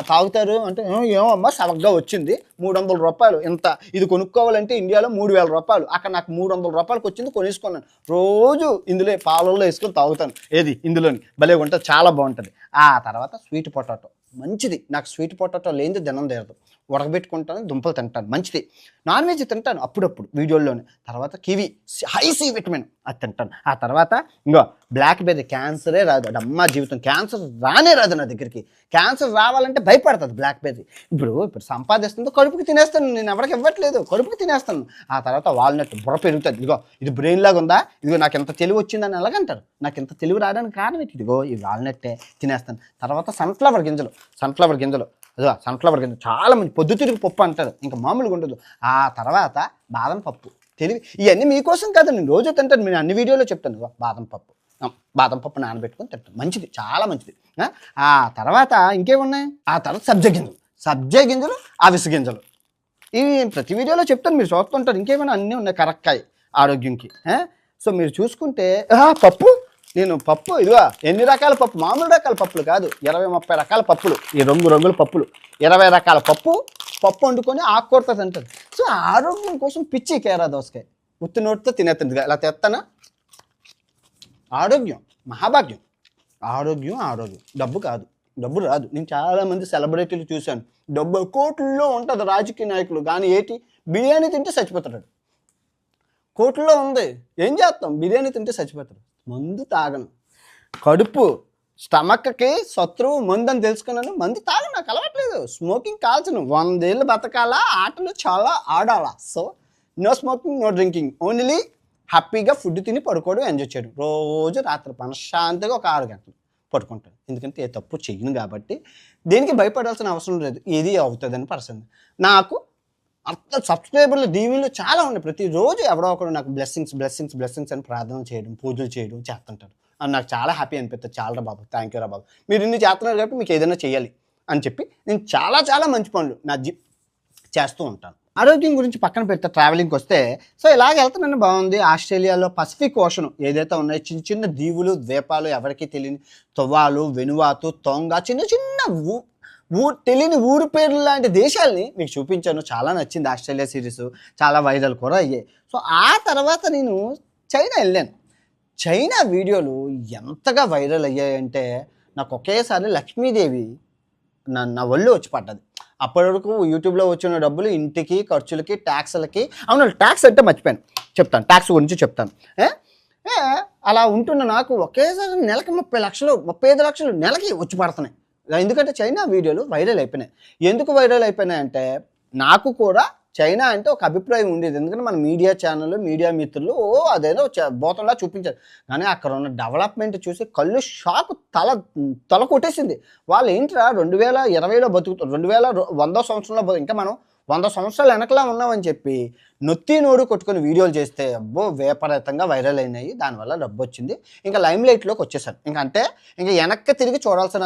తాగుతారు అంటే, ఏమమ్మా సవగ్గా వచ్చింది, 300 రూపాయలు. ఇంత ఇది కొనుక్కోవాలంటే ఇండియాలో 3000 రూపాయలు. అక్కడ నాకు 300 రూపాయలకి వచ్చింది, కొనేసుకున్నాను. రోజు ఇందులో పాలల్లో వేసుకొని తాగుతాను. ఏది ఇందులోని భలే ఉంటుంది, చాలా బాగుంటుంది. ఆ తర్వాత స్వీట్ పొటాటో మంచిది. నాకు స్వీట్ పొటాటో లేనిది దినం తీరదు. ఉడకబెట్టుకుంటాను, దుంపలు తింటాను, మంచిది. నాన్ వెజ్ తింటాను అప్పుడప్పుడు వీడియోల్లోనే. తర్వాత కివి, హై సి విటమిన్, అది తింటాను. ఆ తర్వాత ఇంకో బ్లాక్ బెర్రీ, క్యాన్సరే రాదు, అమ్మ జీవితం క్యాన్సర్ రానే రాదు నా దగ్గరికి. క్యాన్సర్ రావాలంటే భయపడుతుంది బ్లాక్ బెర్రీ. ఇప్పుడు సంపాదిస్తుందో కడుపుకి తినేస్తాను, నేను ఎవరికి ఇవ్వట్లేదు, కడుపుకి తినేస్తాను. ఆ తర్వాత వాల్నట్ బుర్ర పెరుగుతుంది, ఇదిగో ఇది బ్రెయిన్ లాగా ఉందా, ఇదిగో నాకు ఎంత తెలివి వచ్చిందని ఎలాగంటారు. నాకు ఎంత తెలివి రావడానికి కారణం ఏంటి, ఇదిగో ఈ వాల్నట్టే తినేస్తాను. తర్వాత సన్ఫ్లవర్ గింజలు అదిగో సన్ఫ్లవర్ గింజలు చాలా మంచి పొద్దుతిరుగు పప్పు అంటారు, ఇంకా మామూలుగా ఉండదు. ఆ తర్వాత బాదం పప్పు, తెలివి. ఇవన్నీ మీకోసం కాదు, నేను రోజు తింటాను, నేను అన్ని వీడియోలో చెప్తాను. బాదం పప్పు నానబెట్టుకొని తింటాను, మంచిది, చాలా మంచిది. ఆ తర్వాత ఇంకేమున్నాయి, ఆ తర్వాత సబ్జా గింజలు అవిసె గింజలు, ఇవి ప్రతి వీడియోలో చెప్తాను, మీరు చూస్తుంటారు. ఇంకేమైనా అన్నీ ఉన్నాయి కరక్కాయ ఆరోగ్యంకి. సో మీరు చూసుకుంటే పప్పు, నేను పప్పు ఇదిగో ఎన్ని రకాల పప్పు, మామూలు రకాల పప్పులు కాదు, 20-30 రకాల పప్పులు, ఈ రంగుల పప్పులు, 20 రకాల పప్పు వండుకొని ఆకుకూరతో తింటుంది. సో ఆరోగ్యం కోసం పిచ్చి కేరా దోసకాయ ఉత్తి నోటితో తినేస్తుంది, ఇలా తెస్తానా. ఆరోగ్యం మహాభాగ్యం, ఆరోగ్యం డబ్బు కాదు, డబ్బు రాదు. నేను చాలామంది సెలబ్రిటీలు చూశాను, డబ్బు కోట్లలో ఉంటుంది రాజకీయ నాయకులు, కానీ ఏంటి బిర్యానీ తింటే చచ్చిపోతాడు. కోట్లలో ఉంది, ఏం చేస్తాం, బిర్యానీ తింటే చచ్చిపోతాడు. మందు తాగను, కడుపు స్టమక్కి శత్రువు మందు అని తెలుసుకున్నాను, మందు తాగను, నాకు అలవాట్లేదు. స్మోకింగ్ కాల్చను, 100 ఏళ్ళు బతకాలా, ఆటలు చాలా ఆడాలా. So no smoking, no drinking, only హ్యాపీగా ఫుడ్ తిని పడుకోవడం, ఎంజాయ్ చేయడం. రోజు రాత్రి మనశ్శాంతిగా ఒక 6 గంటలు పడుకుంటాను, ఎందుకంటే ఏ తప్పు చెయ్యను కాబట్టి దేనికి భయపడాల్సిన అవసరం లేదు, ఏది అవుతుందని పర్సన్. నాకు అర్థం సబ్స్క్రైబర్లు దీవెనలు చాలా ఉన్నాయి, ప్రతిరోజు ఎవడో ఒకడు నాకు బ్లెస్సింగ్స్ అని ప్రార్థన చేయడం, పూజలు చేయడం చేస్తుంటారు. అని నాకు చాలా హ్యాపీ అనిపిస్తుంది. చాలా బాబు, థ్యాంక్ యూ రా బాబు, మీరు ఇన్ని చేస్తున్నారు కాబట్టి మీకు ఏదైనా చేయాలి అని చెప్పి నేను చాలా మంచి పనులు చేస్తూ ఉంటాను. ఆరోగ్యం గురించి పక్కన పెడితే ట్రావెలింగ్కి వస్తే, సో ఇలాగ వెళ్తున్నాను, బాగుంది. ఆస్ట్రేలియాలో పసిఫిక్ ఓషన్ ఏదైతే ఉన్నాయో చిన్న దీవులు, ద్వీపాలు, ఎవరికి తెలియని తువాలు, వెనువాతు, తొంగ, చిన్న తెలియని ఊరు పేర్లు లాంటి దేశాలని మీకు చూపించాను. చాలా నచ్చింది ఆస్ట్రేలియా సిరీస్, చాలా వైరల్ కూడా అయ్యాయి. సో ఆ తర్వాత నేను చైనా వెళ్ళాను. చైనా వీడియోలు ఎంతగా వైరల్ అయ్యాయంటే నాకు ఒకేసారి లక్ష్మీదేవి నా ఒళ్ళు వచ్చి పడ్డది. అప్పటి వరకు యూట్యూబ్లో వచ్చిన డబ్బులు ఇంటికి, ఖర్చులకి, ట్యాక్స్లకి, అవును ట్యాక్స్ అంటే మర్చిపోయాను, చెప్తాను, ట్యాక్స్ గురించి చెప్తాను. అలా ఉంటున్న నాకు ఒకేసారి నెలకి 30 లక్షలు, 35 లక్షలు నెలకి వచ్చి పడుతున్నాయి. ఎందుకంటే చైనా వీడియోలు వైరల్ అయిపోయినాయి. ఎందుకు వైరల్ అయిపోయినాయి అంటే, నాకు కూడా చైనా అంటే ఒక అభిప్రాయం ఉండేది, ఎందుకంటే మన మీడియా ఛానల్, మీడియా మిత్రులు అదేదో బోతంలా చూపించారు. కానీ అక్కడ ఉన్న డెవలప్మెంట్ చూసి కళ్ళు షాక్, తల కొట్టేసింది. వాళ్ళు ఏంట్రా 2020లో బతుకుతారు, 2100 సంవత్సరంలో ఇంకా మనం 100 సంవత్సరాలు వెనకలా ఉన్నామని చెప్పి నోడు కొట్టుకొని వీడియోలు చేస్తే అబ్బో విపరీతంగా వైరల్ అయినాయి. దానివల్ల డబ్బు వచ్చింది, ఇంకా లైమ్ లైట్లోకి వచ్చేసాను. ఇంకా వెనక్కి తిరిగి చూడాల్సిన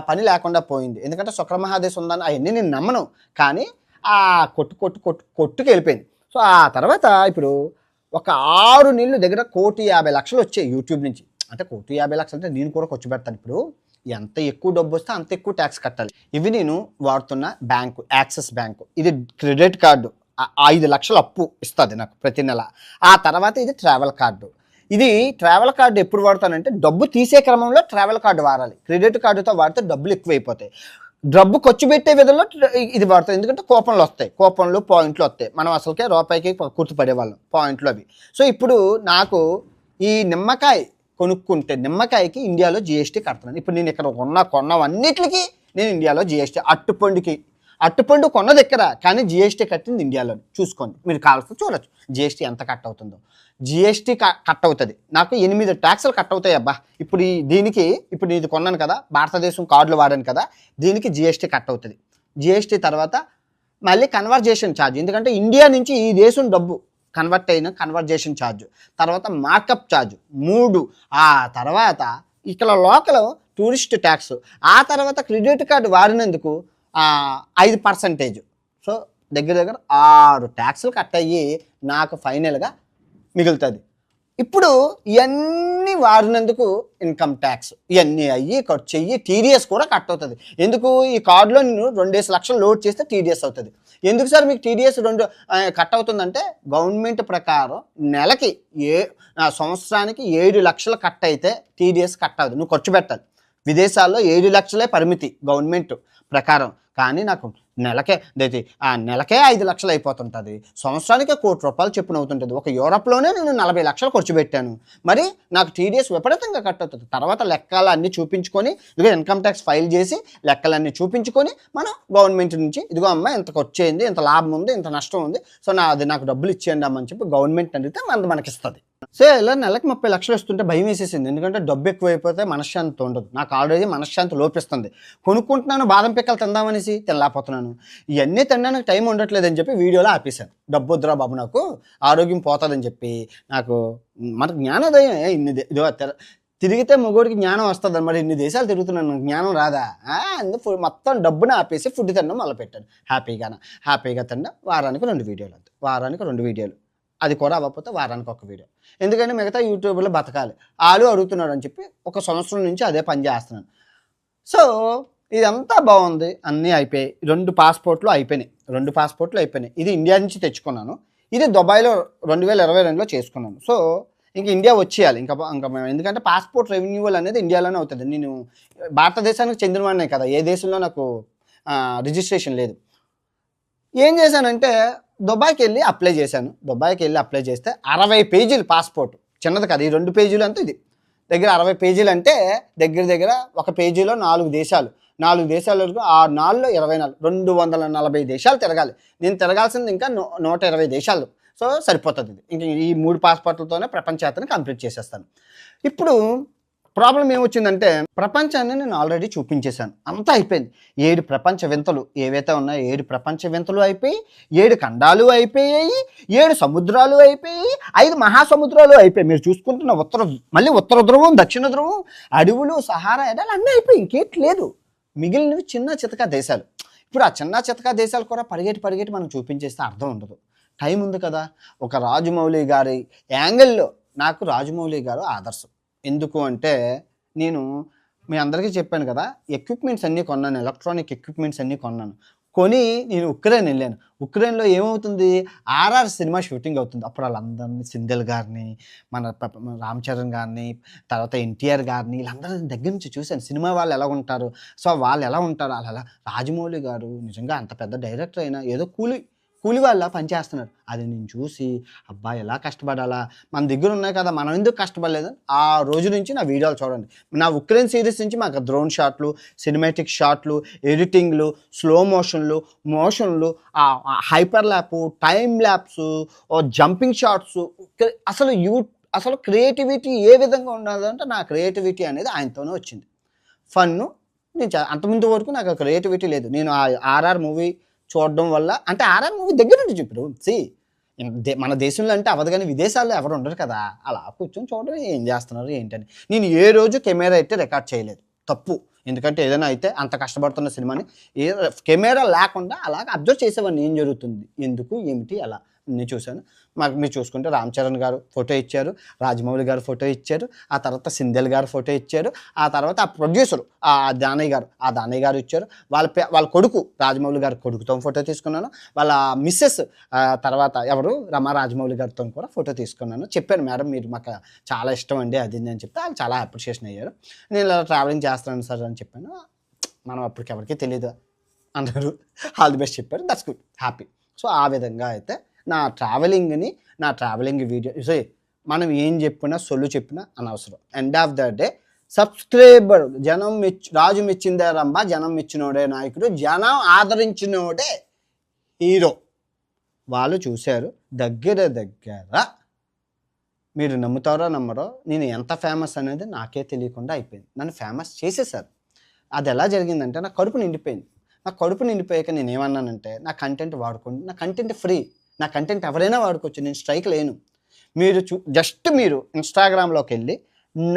పని లేకుండా పోయింది. ఎందుకంటే శుక్రమహాదేశ్ ఉందని అవన్నీ నేను నమ్మను, కానీ ఆ కొట్టుకు వెళ్ళిపోయింది. సో ఆ తర్వాత ఇప్పుడు ఒక 6 నెలలు దగ్గర 1,50,00,000 వచ్చాయి యూట్యూబ్ నుంచి. అంటే 1,50,00,000 అంటే నేను కూడా ఖర్చు పెడతాను. ఇప్పుడు ఎంత ఎక్కువ డబ్బు వస్తే అంత ఎక్కువ ట్యాక్స్ కట్టాలి. ఇవి నేను వాడుతున్న బ్యాంకు, యాక్సిస్ బ్యాంకు. ఇది క్రెడిట్ కార్డు, 5 లక్షలు అప్పు ఇస్తుంది నాకు ప్రతి నెల. ఆ తర్వాత ఇది ట్రావెల్ కార్డు. ఇది ట్రావెల్ కార్డు ఎప్పుడు వాడతానంటే డబ్బు తీసే క్రమంలో ట్రావెల్ కార్డు వాడాలి. క్రెడిట్ కార్డుతో వాడితే డబ్బులు ఎక్కువైపోతాయి. డబ్బు ఖర్చు పెట్టే విధంలో ఇది వాడతాం, ఎందుకంటే కూపన్లు వస్తాయి, కూపన్లు పాయింట్లు వస్తాయి. మనం అసలుకే రూపాయికి గుర్తుపడేవాళ్ళం పాయింట్లు అవి. సో ఇప్పుడు నాకు ఈ నిమ్మకాయ కొనుక్కుంటే నిమ్మకాయకి ఇండియాలో జిఎస్టీ కడుతున్నాను. ఇప్పుడు నేను ఇక్కడ కొన్నవన్నిటికి నేను ఇండియాలో జిఎస్టీ, అట్టుపండు కొన్నది ఎక్కడ, కానీ జిఎస్టీ కట్టింది ఇండియాలో. చూసుకోండి, మీరు కావాల్సి చూడొచ్చు జిఎస్టీ ఎంత కట్ అవుతుందో. జిఎస్టీ కట్ అవుతుంది నాకు, 8 ట్యాక్సులు కట్ అవుతాయి అబ్బా. ఇప్పుడు ఇది కొన్నాను కదా, భారతదేశం కార్డులు వాడాను కదా, దీనికి జిఎస్టీ కట్ అవుతుంది. జిఎస్టీ తర్వాత మళ్ళీ కన్వర్జేషన్ ఛార్జ్, ఎందుకంటే ఇండియా నుంచి ఈ దేశం డబ్బు కన్వర్ట్ అయిన కన్వర్జేషన్ ఛార్జ్, తర్వాత మార్కప్ ఛార్జ్ 3, ఆ తర్వాత ఇక్కడ లోకల్ టూరిస్ట్ ట్యాక్స్, ఆ తర్వాత క్రెడిట్ కార్డు వాడినందుకు 5%. సో దగ్గర 6 ట్యాక్సులు కట్ అయ్యి నాకు ఫైనల్గా మిగులుతుంది. ఇప్పుడు ఇవన్నీ వాడినందుకు ఇన్కమ్ ట్యాక్స్ ఇవన్నీ అయ్యి ఖర్చు అయ్యి టీడీఎస్ కూడా కట్ అవుతుంది. ఎందుకు, ఈ కార్డులో నేను 2 లక్షలు లోడ్ చేస్తే టీడీఎస్ అవుతుంది. ఎందుకు సార్ మీకు టీడీఎస్ 2 కట్ అవుతుందంటే, గవర్నమెంట్ ప్రకారం నెలకి సంవత్సరానికి 7 లక్షలు కట్ అయితే టీడీఎస్ కట్ అవుతుంది. నువ్వు ఖర్చు పెట్టాలి. విదేశాల్లో 7 లక్షలే పరిమితి గవర్నమెంట్ ప్రకారం, కానీ నాకు నెలకే 5 లక్షలు అయిపోతుంటుంది, సంవత్సరానికి ₹1,00,00,000 చొప్పున అవుతుంటుంది. ఒక యూరప్‌లోనే నేను 40 లక్షలు ఖర్చు పెట్టాను. మరి నాకు టీడీఎస్ విపరీతంగా కట్ అవుతుంది. తర్వాత లెక్కలన్నీ చూపించుకొని, ఇదిగో ఇన్‌కమ్ ట్యాక్స్ ఫైల్ చేసి లెక్కలన్నీ చూపించుకొని మనం గవర్నమెంట్ నుంచి ఇదిగో అమ్మ ఇంత ఖర్చయింది, ఇంత లాభం ఉంది, ఇంత నష్టం ఉంది, సో నాకు డబ్బులు ఇచ్చేయండి అమ్మ అని చెప్పి గవర్నమెంట్ అడిగితే మనకిస్తుంది. సో ఇలా నెలకి 30 లక్షలు వస్తుంటే భయం వేసేసింది. ఎందుకంటే డబ్బు ఎక్కువైపోతే మనశ్శాంతి ఉండదు. నాకు ఆల్రెడీ మనశ్శాంతి లోపిస్తుంది. కొనుక్కుంటున్నాను బాదం పిక్కలు తిందామనేసి తినలేకపోతున్నాను. ఇవన్నీ తినడానికి టైం ఉండట్లేదని చెప్పి వీడియోలో ఆపేశాను. డబ్బు వద్దురా బాబు, నాకు ఆరోగ్యం పోతుందని చెప్పి. మనకు జ్ఞానోదయం ఇదిగో తిరిగితే మొగోడికి జ్ఞానం వస్తుంది. మరి ఇన్ని దేశాలు తిరుగుతున్నాను, జ్ఞానం రాదా? మొత్తం డబ్బుని ఆపేసి ఫుడ్ తినడం మొదలుపెట్టాను. హ్యాపీగా తిన్నా. వారానికి 2 వీడియోలు, అది కూడా అవ్వకపోతే వారానికి 1 వీడియో. ఎందుకంటే మిగతా యూట్యూబ్లో బతకాలి. వాళ్ళు అడుగుతున్నాడు అని చెప్పి 1 సంవత్సరం నుంచి అదే పని చేస్తున్నాను. సో ఇదంతా బాగుంది, అన్నీ అయిపోయాయి. 2 పాస్పోర్ట్లు అయిపోయినాయి. ఇది ఇండియా నుంచి తెచ్చుకున్నాను. ఇది దుబాయ్లో 2022లో చేసుకున్నాను. సో ఇంక ఇండియా వచ్చేయాలి ఇంకా మేము. ఎందుకంటే పాస్పోర్ట్ రెన్యువల్ అనేది ఇండియాలోనే అవుతుంది. నేను భారతదేశానికి చెందినవాడినే కదా, ఏ దేశంలో నాకు రిజిస్ట్రేషన్ లేదు. ఏం చేశానంటే దుబాయ్కి వెళ్ళి అప్లై చేస్తే 60 పేజీలు పాస్పోర్ట్. చిన్నది కదా, ఈ 2 పేజీలు అంతా ఇది దగ్గర 60 పేజీలు అంటే దగ్గర ఒక పేజీలో 4 దేశాలు. 4 దేశాల వరకు 4లో 24, 240 దేశాలు తిరగాలి. నేను తిరగాల్సింది ఇంకా 120 దేశాలు. సో సరిపోతుంది ఇది. ఇంక ఈ 3 పాస్పోర్ట్లతోనే ప్రపంచ యాత్రని కంప్లీట్ చేసేస్తాను. ఇప్పుడు ప్రాబ్లం ఏమొచ్చిందంటే ప్రపంచాన్ని నేను ఆల్రెడీ చూపించేశాను, అంతా అయిపోయింది. 7 ప్రపంచ వింతలు ఏవైతే ఉన్నాయో 7 ప్రపంచ వింతలు అయిపోయి, 7 ఖండాలు అయిపోయాయి, 7 సముద్రాలు అయిపోయి, 5 మహాసముద్రాలు అయిపోయి. మీరు చూసుకుంటున్న ఉత్తర ధ్రువం, దక్షిణ ధ్రువం, అడవులు, సహారా ఎడాలు అన్నీ అయిపోయి, ఇంకేట్ లేదు. మిగిలినవి చిన్న చితకా దేశాలు. ఇప్పుడు ఆ చిన్న చితకా దేశాలు కూడా పరిగెట్టి మనం చూపించేస్తే అర్థం ఉండదు. టైం ఉంది కదా. ఒక రాజమౌళి గారి యాంగిల్లో నాకు రాజమౌళి గారు ఆదర్శం. ఎందుకు అంటే నేను మీ అందరికీ చెప్పాను కదా, ఎక్విప్మెంట్స్ అన్నీ కొన్నాను, ఎలక్ట్రానిక్ ఎక్విప్మెంట్స్ అన్నీ కొన్నాను. కొని నేను ఉక్రెయిన్ వెళ్ళాను. ఉక్రెయిన్లో ఏమవుతుంది, RR సినిమా షూటింగ్ అవుతుంది. అప్పుడు వాళ్ళందరినీ సింధెల్ గారిని, మన రామ్ చరణ్ గారిని, తర్వాత ఎన్టీఆర్ గారిని, వీళ్ళందరినీ దగ్గర నుంచి చూశాను. సినిమా వాళ్ళు ఎలా ఉంటారు, సో వాళ్ళు ఎలా ఉంటారు అలా. రాజమౌళి గారు నిజంగా అంత పెద్ద డైరెక్టర్ అయినా ఏదో కూలి వాళ్ళ పనిచేస్తున్నారు. అది నేను చూసి అబ్బా ఎలా కష్టపడాలా, మన దగ్గర ఉన్నాయి కదా, మనం ఎందుకు కష్టపడలేదు. ఆ రోజు నుంచి నా వీడియోలు చూడండి. నా ఉక్రెయిన్ సిరీస్ నుంచి మాకు డ్రోన్ షాట్లు, సినిమాటిక్ షాట్లు, ఎడిటింగ్లు, స్లో మోషన్లు, hyper lapse, time lapse, jumping shots, అసలు క్రియేటివిటీ ఏ విధంగా ఉండాలంటే నా క్రియేటివిటీ అనేది ఆయనతోనే వచ్చింది. ఫన్ను నేను అంతకుముందు వరకు నాకు క్రియేటివిటీ లేదు. నేను RR మూవీ చూడడం వల్ల, అంటే RR మూవీ దగ్గర నుంచి చెప్పారు. మన దేశంలో అంటే అవ్వదు, కానీ విదేశాల్లో ఎవరు ఉండరు కదా, అలా కూర్చొని చూడడం ఏం చేస్తున్నారు ఏంటని. నేను ఏ రోజు కెమెరా అయితే రికార్డ్ చేయలేదు, తప్పు. ఎందుకంటే ఏదైనా అయితే అంత కష్టపడుతున్న సినిమాని కెమెరా లేకుండా అలాగ అబ్జర్వ్ చేసేవాడిని, ఏం జరుగుతుంది, ఎందుకు, ఏమిటి, అలా నేను చూశాను. మీరు చూసుకుంటే రామ్ చరణ్ గారు ఫోటో ఇచ్చారు, రాజమౌళి గారు ఫోటో ఇచ్చారు, ఆ తర్వాత సింధెల్ గారు ఫోటో ఇచ్చారు, ఆ తర్వాత ఆ ప్రొడ్యూసర్ దానయ్య గారు ఇచ్చారు. వాళ్ళ కొడుకు రాజమౌళి గారి కొడుకుతో ఫోటో తీసుకున్నాను. వాళ్ళ మిస్సెస్ తర్వాత ఎవరు రాజమౌళి గారితో కూడా ఫోటో తీసుకున్నాను. చెప్పాను, మేడం మీరు మాకు చాలా ఇష్టం అండి అది అని చెప్తే వాళ్ళు చాలా అప్రిషియేషన్ అయ్యారు. నేను ఇలా ట్రావెలింగ్ చేస్తున్నాను సార్ అని చెప్పాను. మనం అప్పటికి ఎవరికి తెలియదు అన్నారు. ఆల్ ది బెస్ట్ చెప్పారు. That's good, happy. సో ఆ విధంగా అయితే నా ట్రావెలింగ్ వీడియో మనం ఏం చెప్పినా చెప్పినా అనవసరం. End of the day subscriber రాజు మెచ్చిందే రంభ, జనం మెచ్చినోడే నాయకుడు, జనం ఆదరించినోడే హీరో. వాళ్ళు చూశారు దగ్గర మీరు నమ్ముతారో నమ్మరో, నేను ఎంత ఫేమస్ అనేది నాకే తెలియకుండా అయిపోయింది. నన్ను ఫేమస్ చేసేసారు. అది ఎలా జరిగిందంటే నా కడుపు నిండిపోయింది. నా కడుపు నిండిపోయాక నేను ఏమన్నానంటే నా కంటెంట్ వాడుకోండి, నా కంటెంట్ ఫ్రీ, నా కంటెంట్ ఎవరైనా వాడుకోవచ్చు, నేను స్ట్రైక్ లేను. మీరు ఇన్స్టాగ్రామ్లోకి వెళ్ళి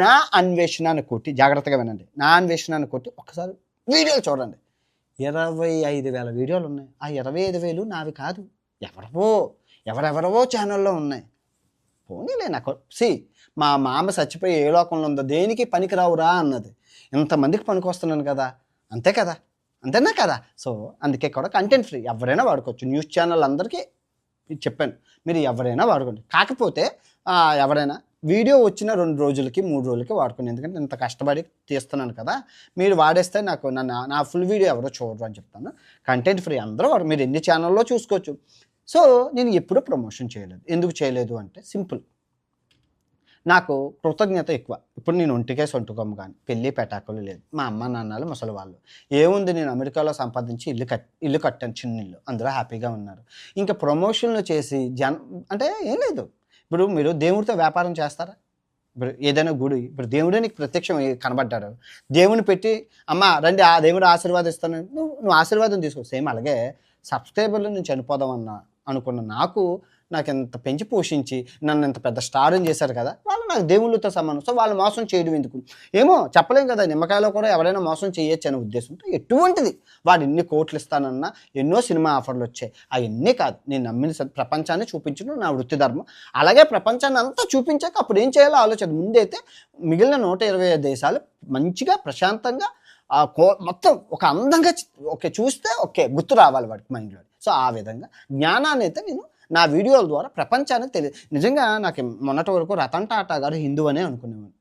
నా అన్వేషణ అని కొట్టి, జాగ్రత్తగా వినండి, నా అన్వేషణ అని కొట్టి ఒకసారి వీడియోలు చూడండి. 25,000 వీడియోలు ఉన్నాయి. ఆ 25,000 నావి కాదు, ఎవరెవరవో ఛానల్లో ఉన్నాయి. పోనీలే నాకు మా మామ చచ్చిపోయి ఏ లోకంలో ఉందో, దేనికి పనికిరావురా అన్నది, ఇంతమందికి పనికి వస్తున్నాను కదా, అంతేనా కదా. సో అందుకే కూడా కంటెంట్ ఫ్రీ, ఎవరైనా వాడుకోవచ్చు. న్యూస్ ఛానల్ అందరికీ చెప్పాను, మీరు ఎవరైనా వాడుకోండి. కాకపోతే ఎవరైనా వీడియో వచ్చిన 2 రోజులకి 3 రోజులకి వాడుకుని, ఎందుకంటే ఇంత కష్టపడి తీస్తున్నాను కదా, మీరు వాడేస్తే నాకు నా ఫుల్ వీడియో ఎవరో చూడరు అని చెప్తాను. కంటెంట్ ఫ్రీ అందరూ మీరు ఎన్ని ఛానల్లో చూసుకోవచ్చు. సో నేను ఎప్పుడూ ప్రమోషన్ చేయలేదు. ఎందుకు చేయలేదు అంటే సింపుల్, నాకు కృతజ్ఞత ఎక్కువ. ఇప్పుడు నేను ఒంటికే సొంటుకోము కానీ పెళ్ళి పెటాకులు లేదు. మా అమ్మ నాన్నలు ముసలి వాళ్ళు. ఏముంది, నేను అమెరికాలో సంపాదించి ఇల్లు కట్టాను, చిన్న ఇల్లు, అందులో హ్యాపీగా ఉన్నారు. ఇంకా ప్రమోషన్లు చేసి అంటే ఏం లేదు. ఇప్పుడు మీరు దేవుడితో వ్యాపారం చేస్తారా? ఇప్పుడు ఏదైనా గుడి, ఇప్పుడు దేవుడే నీకు ప్రత్యక్షం కనబడ్డాడు, దేవుని పెట్టి అమ్మ రండి ఆ దేవుడు ఆశీర్వాదిస్తాను, నువ్వు ఆశీర్వాదం తీసుకో. సేమ్ అలాగే సబ్స్క్రైబర్లు నేను చనిపోదామన్నా అనుకున్న నాకు ఎంత పెంచి పోషించి నన్ను ఎంత పెద్ద స్టార్ని చేశారు కదా, వాళ్ళు నాకు దేవుళ్ళతో సమానం. సో వాళ్ళు మోసం చేయడం ఎందుకు? ఏమో చెప్పలేం కదా, నిమ్మకాయలో కూడా ఎవరైనా మోసం చేయొచ్చు అనే ఉద్దేశంతో ఎటువంటిది వాడు ఎన్ని కోట్లు ఇస్తానన్నా ఎన్నో సినిమా ఆఫర్లు వచ్చాయి. అవన్నీ కాదు, నేను నమ్మిన ప్రపంచాన్ని చూపించడం నా వృత్తి ధర్మం. అలాగే ప్రపంచాన్ని అంతా చూపించాక అప్పుడు ఏం చేయాలో ఆలోచన. ముందైతే మిగిలిన 125 దేశాలు మంచిగా ప్రశాంతంగా మొత్తం ఒక అందంగా చూస్తే గుర్తు రావాలి వాడికి మైండ్లో. సో ఆ విధంగా జ్ఞానాన్ని అయితే నేను నా వీడియోల ద్వారా ప్రపంచానికి తెలియదు. నిజంగా నాకు మొన్నటి వరకు రతన్ టాటా గారు హిందూ అనే అనుకునేవాడు.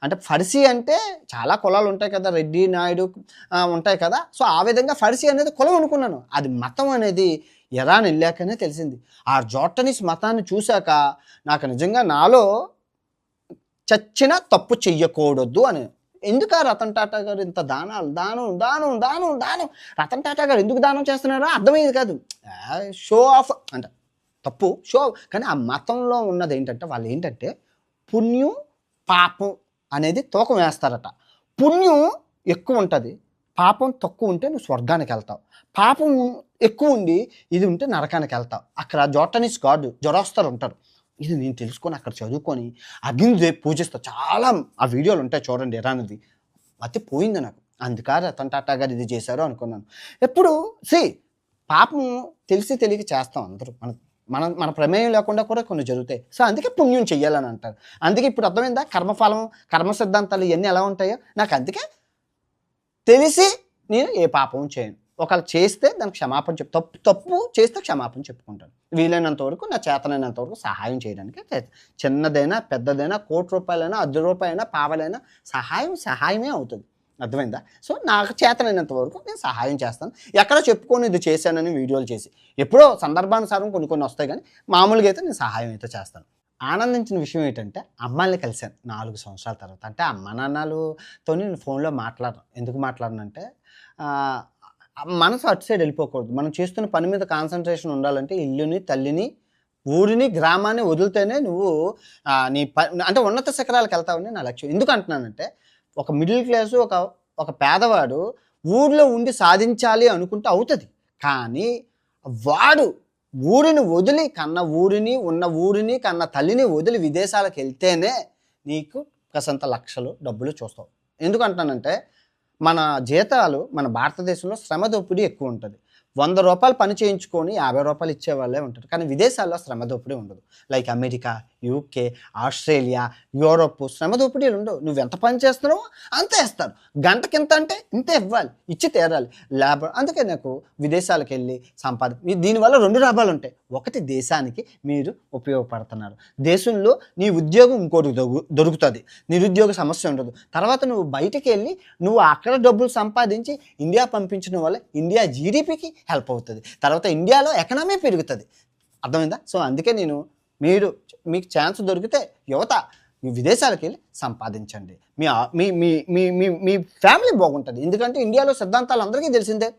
అంటే ఫర్సీ అంటే చాలా కులాలు ఉంటాయి కదా, రెడ్డి నాయుడు ఉంటాయి కదా. సో ఆ విధంగా ఫర్సీ అనేది కులం అనుకున్నాను. అది మతం అనేది ఇరాన్ వెళ్ళాకనే తెలిసింది. ఆ జోర్డనీస్ మతాన్ని చూశాక నాకు నిజంగా నాలో చచ్చిన తప్పు చెయ్యకూడదు అని. ఎందుకు రతన్ టాటా గారు ఇంత దానం రతన్ టాటా గారు ఎందుకు దానం చేస్తున్నారో అర్థమయ్యేది కాదు. షో ఆఫ్ అంటే తప్పు, షో. కానీ ఆ మతంలో ఉన్నది ఏంటంటే వాళ్ళు ఏంటంటే పుణ్యం పాపం అనేది తూకం వేస్తారట. పుణ్యం ఎక్కువ ఉంటుంది, పాపం తక్కువ ఉంటే నువ్వు స్వర్గానికి వెళ్తావు. పాపం ఎక్కువ ఉండి ఇది ఉంటే నరకానికి వెళ్తావు. అక్కడ జోర్డనీస్ గాడ్ జొరాస్టర్ ఉంటారు. ఇది నేను తెలుసుకొని అక్కడ చదువుకొని అగ్నిని పూజిస్తా. చాలా ఆ వీడియోలు ఉంటాయి చూడండి, ఇరాన్ది. మతి పోయింది నాకు. అందుకని రతన్ టాటా గారు ఇది చేశారు అనుకున్నాను. ఎప్పుడు పాపం తెలియక చేస్తాం అందరూ. మన ప్రమేయం లేకుండా కూడా కొన్ని జరుగుతాయి. సో అందుకే పుణ్యం చెయ్యాలని అంటారు. అందుకే ఇప్పుడు అర్థమైందా కర్మఫలం, కర్మ సిద్ధాంతాలు ఇవన్నీ ఎలా ఉంటాయో నాకు. అందుకే తెలిసి నేను ఏ పాపం చేయను. ఒకవేళ చేస్తే దానికి క్షమాపణ తప్పు చేస్తే క్షమాపణ చెప్పుకుంటాను. వీలైనంత వరకు నా చేతనైనంత వరకు సహాయం చేయడానికి చిన్నదైనా పెద్దదైనా, ₹1 ₹10 పావలైనా సహాయమే అవుతుంది. అర్థమైందా? సో నాకు చేతనైనంత వరకు నేను సహాయం చేస్తాను. ఎక్కడో చెప్పుకొని ఇది చేశానని వీడియోలు చేసి ఎప్పుడో సందర్భానుసారం కొన్ని వస్తాయి, కానీ మామూలుగా అయితే నేను సహాయం అయితే చేస్తాను. ఆనందించిన విషయం ఏంటంటే అమ్మాయిని కలిశాను 4 సంవత్సరాల తర్వాత. అంటే అమ్మ నాన్నలతో నేను ఫోన్లో మాట్లాడను. ఎందుకు మాట్లాడనంటే మనసు అటు సైడ్ వెళ్ళిపోకూడదు. మనం చేస్తున్న పని మీద కాన్సన్ట్రేషన్ ఉండాలంటే ఇల్లుని, తల్లిని, ఊరిని, గ్రామాన్ని వదిలితేనే నువ్వు నీ అంటే ఉన్నత శిఖరాలకు వెళ్తావని నా లక్ష్యం. ఎందుకు అంటున్నానంటే ఒక మిడిల్ క్లాసు, ఒక పేదవాడు ఊరిలో ఉండి సాధించాలి అనుకుంటే అవుతుంది. కానీ వాడు ఊరిని వదిలి కన్న ఊరిని, ఉన్న ఊరిని, కన్న తల్లిని వదిలి విదేశాలకు వెళ్తేనే నీకు కాసంత లక్షలు డబ్బులు చూస్తావు. ఎందుకు అంటున్నానంటే మన జీతాలు మన భారతదేశంలో శ్రమ దోపిడీ ఎక్కువ ఉంటుంది. ₹100 పని చేయించుకొని ₹50 ఇచ్చే వాళ్ళే ఉంటారు. కానీ విదేశాల్లో శ్రమ దోపిడీ ఉండదు. Like America, UK, Australia, Europe శ్రమ దోపిడీలు ఉండవు. నువ్వు ఎంత పని చేస్తున్నావో అంతే ఇస్తారు. గంటకింత అంటే ఇంతే ఇవ్వాలి, ఇచ్చి తీరాలి. లేబర్. అందుకే నాకు విదేశాలకు వెళ్ళి దీనివల్ల 2 లాభాలు ఉంటాయి. ఒకటి, దేశానికి మీరు ఉపయోగపడుతున్నారు. దేశంలో నీ ఉద్యోగం ఇంకోటి దొరుకుతుంది, నిరుద్యోగ సమస్య ఉండదు. తర్వాత నువ్వు బయటికి వెళ్ళి నువ్వు అక్కడ డబ్బులు సంపాదించి ఇండియా పంపించడం వల్ల ఇండియా జీడిపికి హెల్ప్ అవుతుంది. తర్వాత ఇండియాలో ఎకనామీ పెరుగుతుంది. అర్థమైందా? సో అందుకే మీకు ఛాన్స్ దొరికితే యువత మీ విదేశాలకు వెళ్ళి సంపాదించండి. మీ ఫ్యామిలీ బాగుంటుంది. ఎందుకంటే ఇండియాలో సిద్ధాంతాలు అందరికీ తెలిసిందే.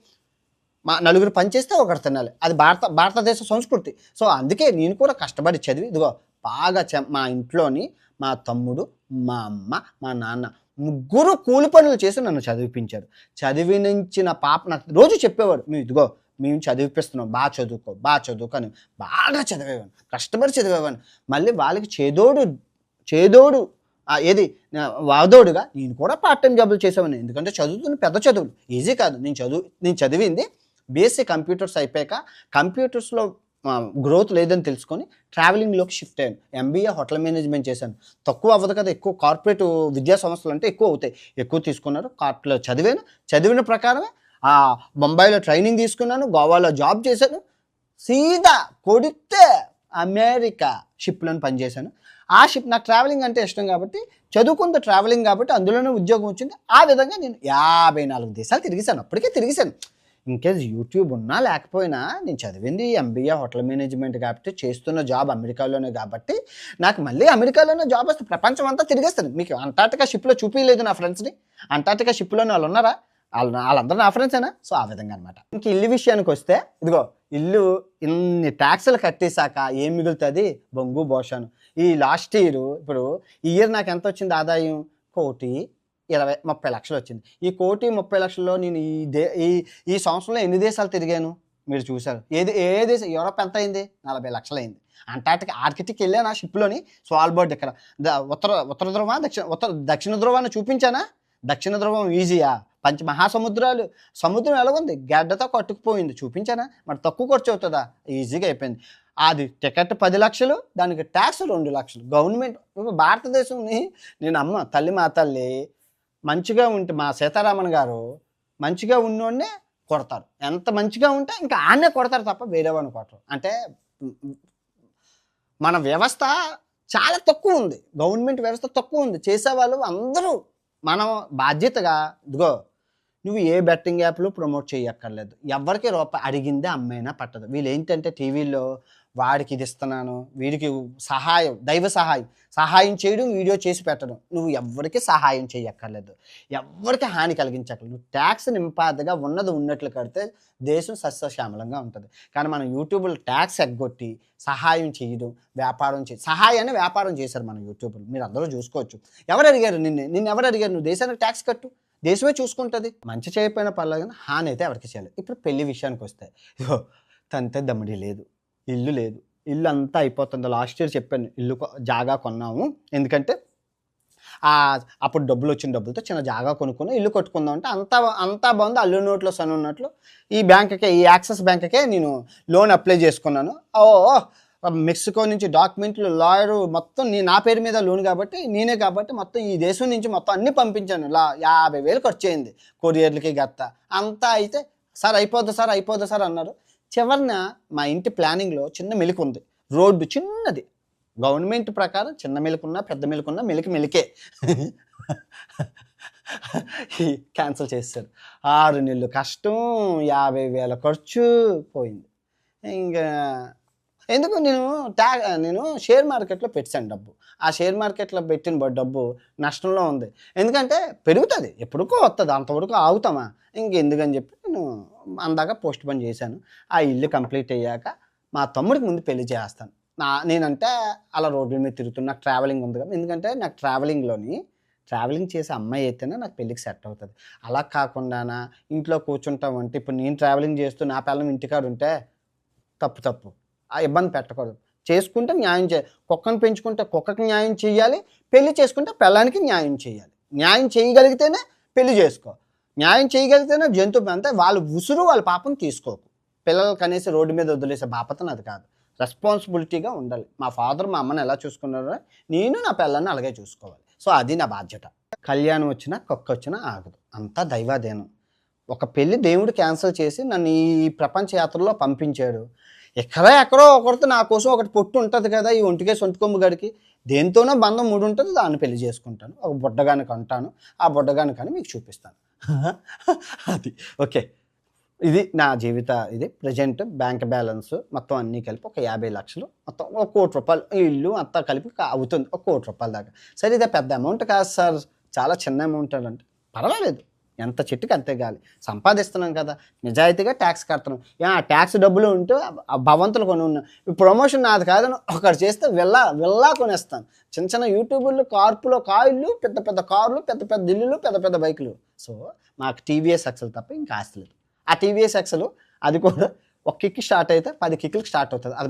నలుగురు పనిచేస్తే ఒకరు తినాలి. అది భారతదేశ సంస్కృతి. సో అందుకే నేను కూడా కష్టపడి చదివి ఇదిగో బాగా మా ఇంట్లోని మా తమ్ముడు, మా అమ్మ, మా నాన్న ముగ్గురు కూలి పనులు చేసి నన్ను చదివిపించారు. చదివించిన పాప నాకు రోజు చెప్పేవాడు, ఇదిగో మేము చదివిపిస్తున్నాం, బాగా చదువుకో అని. బాగా చదివేవాడిని, కష్టపడి చదివేవాడిని. మళ్ళీ వాళ్ళకి చేదోడు వాదోడుగా నేను కూడా పార్ట్ టైం జాబులు చేసేవాడిని. ఎందుకంటే చదువుతున్న పెద్ద చదువులు ఈజీ కాదు. నేను చదివింది బీఎస్సీ కంప్యూటర్స్ అయిపోయాక కంప్యూటర్స్లో గ్రోత్ లేదని తెలుసుకొని ట్రావెలింగ్లోకి షిఫ్ట్ అయ్యాను. ఎంబీఏ హోటల్ మేనేజ్మెంట్ చేశాను. తక్కువ అవ్వదు కదా, ఎక్కువ కార్పొరేట్ విద్యా సంస్థలు అంటే ఎక్కువ అవుతాయి. ఎక్కువ తీసుకున్నారు. కార్పొరేట్లో చదివిన ప్రకారమే బొంబాయిలో ట్రైనింగ్ తీసుకున్నాను, గోవాలో జాబ్ చేశాను. సీదా కొడితే అమెరికా షిప్లను పనిచేశాను. ఆ షిప్ నాకు ట్రావెలింగ్ అంటే ఇష్టం కాబట్టి చదువుకుంది ట్రావెలింగ్ కాబట్టి అందులోనే ఉద్యోగం వచ్చింది. ఆ విధంగా నేను 54 దేశాలు తిరిగేశాను. అప్పటికే తిరిగేశాను. ఇన్కేస్ యూట్యూబ్ ఉన్నా లేకపోయినా నేను చదివింది ఎంబీఏ హోటల్ మేనేజ్మెంట్ కాబట్టి చేస్తున్న జాబ్ అమెరికాలోనే కాబట్టి నాకు మళ్ళీ అమెరికాలోనే జాబ్ వస్తే ప్రపంచం అంతా తిరిగేస్తాను. మీకు అంటార్టికా షిప్లో చూపించలేదు నా ఫ్రెండ్స్ని? అంటార్టికా షిప్లోనే వాళ్ళు ఉన్నారా? వాళ్ళందరూ నా ఫ్రెండ్సేనా? సో ఆ విధంగా అనమాట. ఇంక ఇల్లు విషయానికి వస్తే ఇదిగో ఇల్లు ఇన్ని ట్యాక్సులు కట్టేశాక ఏం మిగులుతుంది? బొంగు బోషాను. ఈ లాస్ట్ ఇయర్ ఇప్పుడు ఈ ఇయర్ నాకు ఎంత వచ్చింది ఆదాయం? 1,20,30,00,000 వచ్చింది. ఈ 1,30,00,000లో నేను ఈ సంవత్సరంలో ఎన్ని దేశాలు తిరిగాను మీరు చూశారు. ఏ దేశం? యూరోప్ ఎంత అయింది? 40,00,000 అయింది. అంటార్టికా ఆర్కిటిక్ వెళ్ళాను ఆ షిప్లోని. స్వాల్బర్డ్ ఇక్కడ ఉత్తర ధ్రువ దక్షిణ ధ్రువాన్ని చూపించానా? దక్షిణ ధ్రువం ఈజీయా? మహాసముద్రాలు సముద్రం ఎలా ఉంది? గడ్డతో కట్టుకుపోయింది చూపించానా? మరి తక్కువ ఖర్చు అవుతుందా? ఈజీగా అయిపోయింది. అది టికెట్ 10 లక్షలు, దానికి ట్యాక్స్ 2 లక్షలు. గవర్నమెంట్ భారతదేశంని నేను అమ్మ తల్లి మా తల్లి మంచిగా ఉంటే మా సీతారామన్ గారు మంచిగా ఉన్నోడినే కొడతారు. ఎంత మంచిగా ఉంటే ఇంకా ఆన్నే కొడతారు తప్ప వేరే వాడిని కొడతారు. అంటే మన వ్యవస్థ చాలా తక్కువ ఉంది. గవర్నమెంట్ వ్యవస్థ తక్కువ ఉంది. చేసేవాళ్ళు అందరూ మనం బాధ్యతగా ఇదిగో నువ్వు ఏ బెట్టింగ్ యాప్లు ప్రమోట్ చేయక్కర్లేదు. ఎవరికి రూపాయి అడిగిందే అమ్మైనా పట్టదు. వీళ్ళు ఏంటంటే టీవీల్లో వాడికి ఇది ఇస్తున్నాను, వీడికి సహాయం, దైవ సహాయం చేయడం, వీడియో చేసి పెట్టడం. నువ్వు ఎవరికి సహాయం చేయక్కర్లేదు, ఎవరికి హాని కలిగించక్కర్లేదు. నువ్వు ట్యాక్స్ నింపాదిగా ఉన్నది ఉన్నట్లు కడితే దేశం సస్యశ్యామలంగా ఉంటుంది. కానీ మనం యూట్యూబ్లో ట్యాక్స్ ఎగ్గొట్టి సహాయం చేయడం, సహాయాన్ని వ్యాపారం చేశారు మన యూట్యూబ్లో. మీరు అందరూ చూసుకోవచ్చు. ఎవరు అడిగారు నిన్ను ఎవరు అడిగారు? నువ్వు దేశానికి ట్యాక్స్ కట్టు, దేశమే చూసుకుంటుంది. మంచి చేయకపోయినా పర్లేదు కానీ హాని అయితే ఎవరికి చేయాలి. ఇప్పుడు పెళ్లి విషయానికి వస్తే ఇగో తంతే దమ్మిడి లేదు, ఇల్లు లేదు, ఇల్లు అంతా అయిపోతుంది. లాస్ట్ ఇయర్ చెప్పాను ఇల్లు జాగా కొన్నాము, ఎందుకంటే అప్పుడు డబ్బులు వచ్చిన డబ్బులతో చిన్న జాగా కొనుక్కుని ఇల్లు కట్టుకుందాం అంటే అంతా బాగుంది. అల్లు నోట్లో సన్ ఉన్నట్లు ఈ యాక్సిస్ బ్యాంక్కే నేను లోన్ అప్లై చేసుకున్నాను. మెక్సికో నుంచి డాక్యుమెంట్లు, లాయరు మొత్తం నా పేరు మీద లోన్ కాబట్టి మొత్తం ఈ దేశం నుంచి మొత్తం అన్నీ పంపించాను. 50,000 ఖర్చు అయింది కొరియర్లకి గత్త అంతా. అయితే సార్ అయిపోద్ది సార్ అన్నారు. చివరిన మా ఇంటి ప్లానింగ్లో చిన్న మెలిక ఉంది. రోడ్డు చిన్నది, గవర్నమెంట్ ప్రకారం చిన్న మెలికున్నా పెద్ద మెలికున్నా మెలికే క్యాన్సిల్ చేశారు. 6 నెలలు కష్టం, 50,000 ఖర్చు పోయింది. ఇంకా ఎందుకు నేను షేర్ మార్కెట్లో పెట్టాను డబ్బు. ఆ షేర్ మార్కెట్లో పెట్టిన డబ్బు నష్టంలో ఉంది. ఎందుకంటే పెరుగుతుంది, ఎప్పుడుకో వస్తుంది, అంతవరకు ఆగుతామా? ఇంకెందుకని చెప్పి నేను అందాక పోస్ట్ పోన్ చేశాను. ఆ ఇల్లు కంప్లీట్ అయ్యాక మా తమ్ముడికి ముందు పెళ్లి చేస్తాను. నేనంటే అలా రోడ్ల మీద తిరుగుతున్నా, నాకు ట్రావెలింగ్ ఉంది కదా. ఎందుకంటే నాకు ట్రావెలింగ్ చేసే అమ్మాయి అయితేనే నాకు పెళ్ళికి సెట్ అవుతుంది. అలా కాకుండా ఇంట్లో కూర్చుంటామంటే ఇప్పుడు నేను ట్రావెలింగ్ చేస్తూ నా పిల్లం ఇంటికాడు ఉంటే తప్పు. ఆ ఇబ్బంది పెట్టకూడదు. చేసుకుంటే న్యాయం కుక్కను పెంచుకుంటే కుక్కకి న్యాయం చేయాలి, పెళ్లి చేసుకుంటే పిల్లానికి న్యాయం చేయాలి. న్యాయం చేయగలిగితేనే పెళ్లి చేసుకో, న్యాయం చేయగలిగితేనే జంతువు. అంతే వాళ్ళ పాపం తీసుకోకు. పిల్లలు కనేసి రోడ్డు మీద వదిలేసే బాపతను అది కాదు. రెస్పాన్సిబిలిటీగా ఉండాలి. మా ఫాదర్ మా అమ్మని ఎలా చూసుకున్నారో నేను నా పిల్లల్ని అలాగే చూసుకోవాలి. సో అది నా బాధ్యత. కళ్యాణం వచ్చినా కుక్క వచ్చినా ఆగదు, అంతా దైవాధీనం. ఒక పెళ్లి దేవుడు క్యాన్సిల్ చేసి నన్ను ఈ ప్రపంచ యాత్రలో పంపించాడు. ఎక్కడో ఒకరితో నా కోసం ఒకటి పొట్టు ఉంటుంది కదా, ఈ ఒంటికే సొంటుకొమ్ము గడికి దేంతోనో బంధం 3 ఉంటుంది, దాన్ని పెళ్లి చేసుకుంటాను. ఒక బుడ్డగాని కంటాను, ఆ బుడ్డగాని కానీ మీకు చూపిస్తాను. అది ఓకే. ఇది నా జీవిత ఇది ప్రజెంట్ బ్యాంక్ బ్యాలెన్స్ మొత్తం అన్నీ కలిపి ఒక 50 లక్షలు, మొత్తం 1 కోటి రూపాయలు. ఇల్లు అంతా కలిపి అవుతుంది 1 కోటి రూపాయల దాకా. సరే ఇదే పెద్ద అమౌంట్ కాదు సార్, చాలా చిన్న అమౌంట్ అంటే పర్వాలేదు, ఎంత చెట్టుకి అంతే గాలి. సంపాదిస్తున్నాం కదా, నిజాయితీగా ట్యాక్స్ కడుతున్నాం. ట్యాక్స్ డబ్బులు ఉంటే భవంతులు కొని ఉన్నాం. ప్రమోషన్ నాది కాదని ఒకటి చేస్తే వెళ్ళా కొనేస్తాను. చిన్న యూట్యూబర్లు కార్లు, పెద్ద కార్లు, పెద్ద ఇల్లులు, పెద్ద బైకులు. సో మాకు టీవీఎస్ ఎక్సెల్ తప్ప ఇంకా ఆస్తి లేదు. ఆ టీవీఎస్ ఎక్సెల్ అది కూడా 1 కిక్ స్టార్ట్ అయితే 10 కిక్లకు స్టార్ట్ అవుతుంది. అది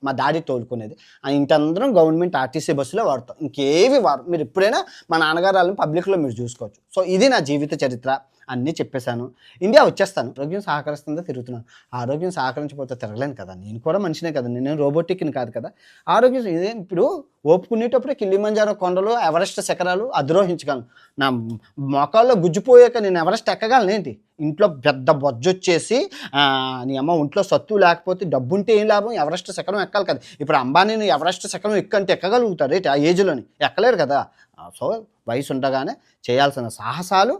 మా డాడీ తోలుకునేది. ఇంటందరం గవర్నమెంట్ ఆర్టీసీ బస్సులో వాడతాం, ఇంకేవి వాడు. మీరు ఎప్పుడైనా మా నాన్నగారు వాళ్ళని పబ్లిక్లో మీరు చూసుకోవచ్చు. సో ఇది నా జీవిత చరిత్ర. అన్నీ చెప్పేశాను. ఇండియా వచ్చేస్తాను. ఆరోగ్యం సహకరిస్తుందో తిరుగుతున్నాను. ఆరోగ్యం సహకరించకపోతే తిరగలేను కదా! నేను కూడా మనిషినే కదా! నేనేం రోబోటిక్‌ని కాదు కదా! ఆరోగ్యం ఇప్పుడు ఓపుకునేటప్పుడే కిలిమంజారో కొండలు, ఎవరెస్ట్ శిఖరాలు అధిరోహించగలను. నా మోకాల్లో గుజ్జుపోయాక నేను ఎవరెస్ట్ ఎక్కగలనేంటి? ఇంట్లో పెద్ద బొజ్జొచ్చేసి నీ అమ్మ ఒంట్లో సత్తు లేకపోతే డబ్బుంటే ఏం లాభం? ఎవరెస్ట్ శిఖరం ఎక్కాలి కదా! ఇప్పుడు అంబానీని ఎవరెస్ట్ శిఖరం ఎక్కంటే ఎక్కగలుగుతాడు ఏంటి ఆ ఏజ్‌లోని? ఎక్కలేరు కదా! సో, వయసు ఉండగానే చేయాల్సిన సాహసాలు,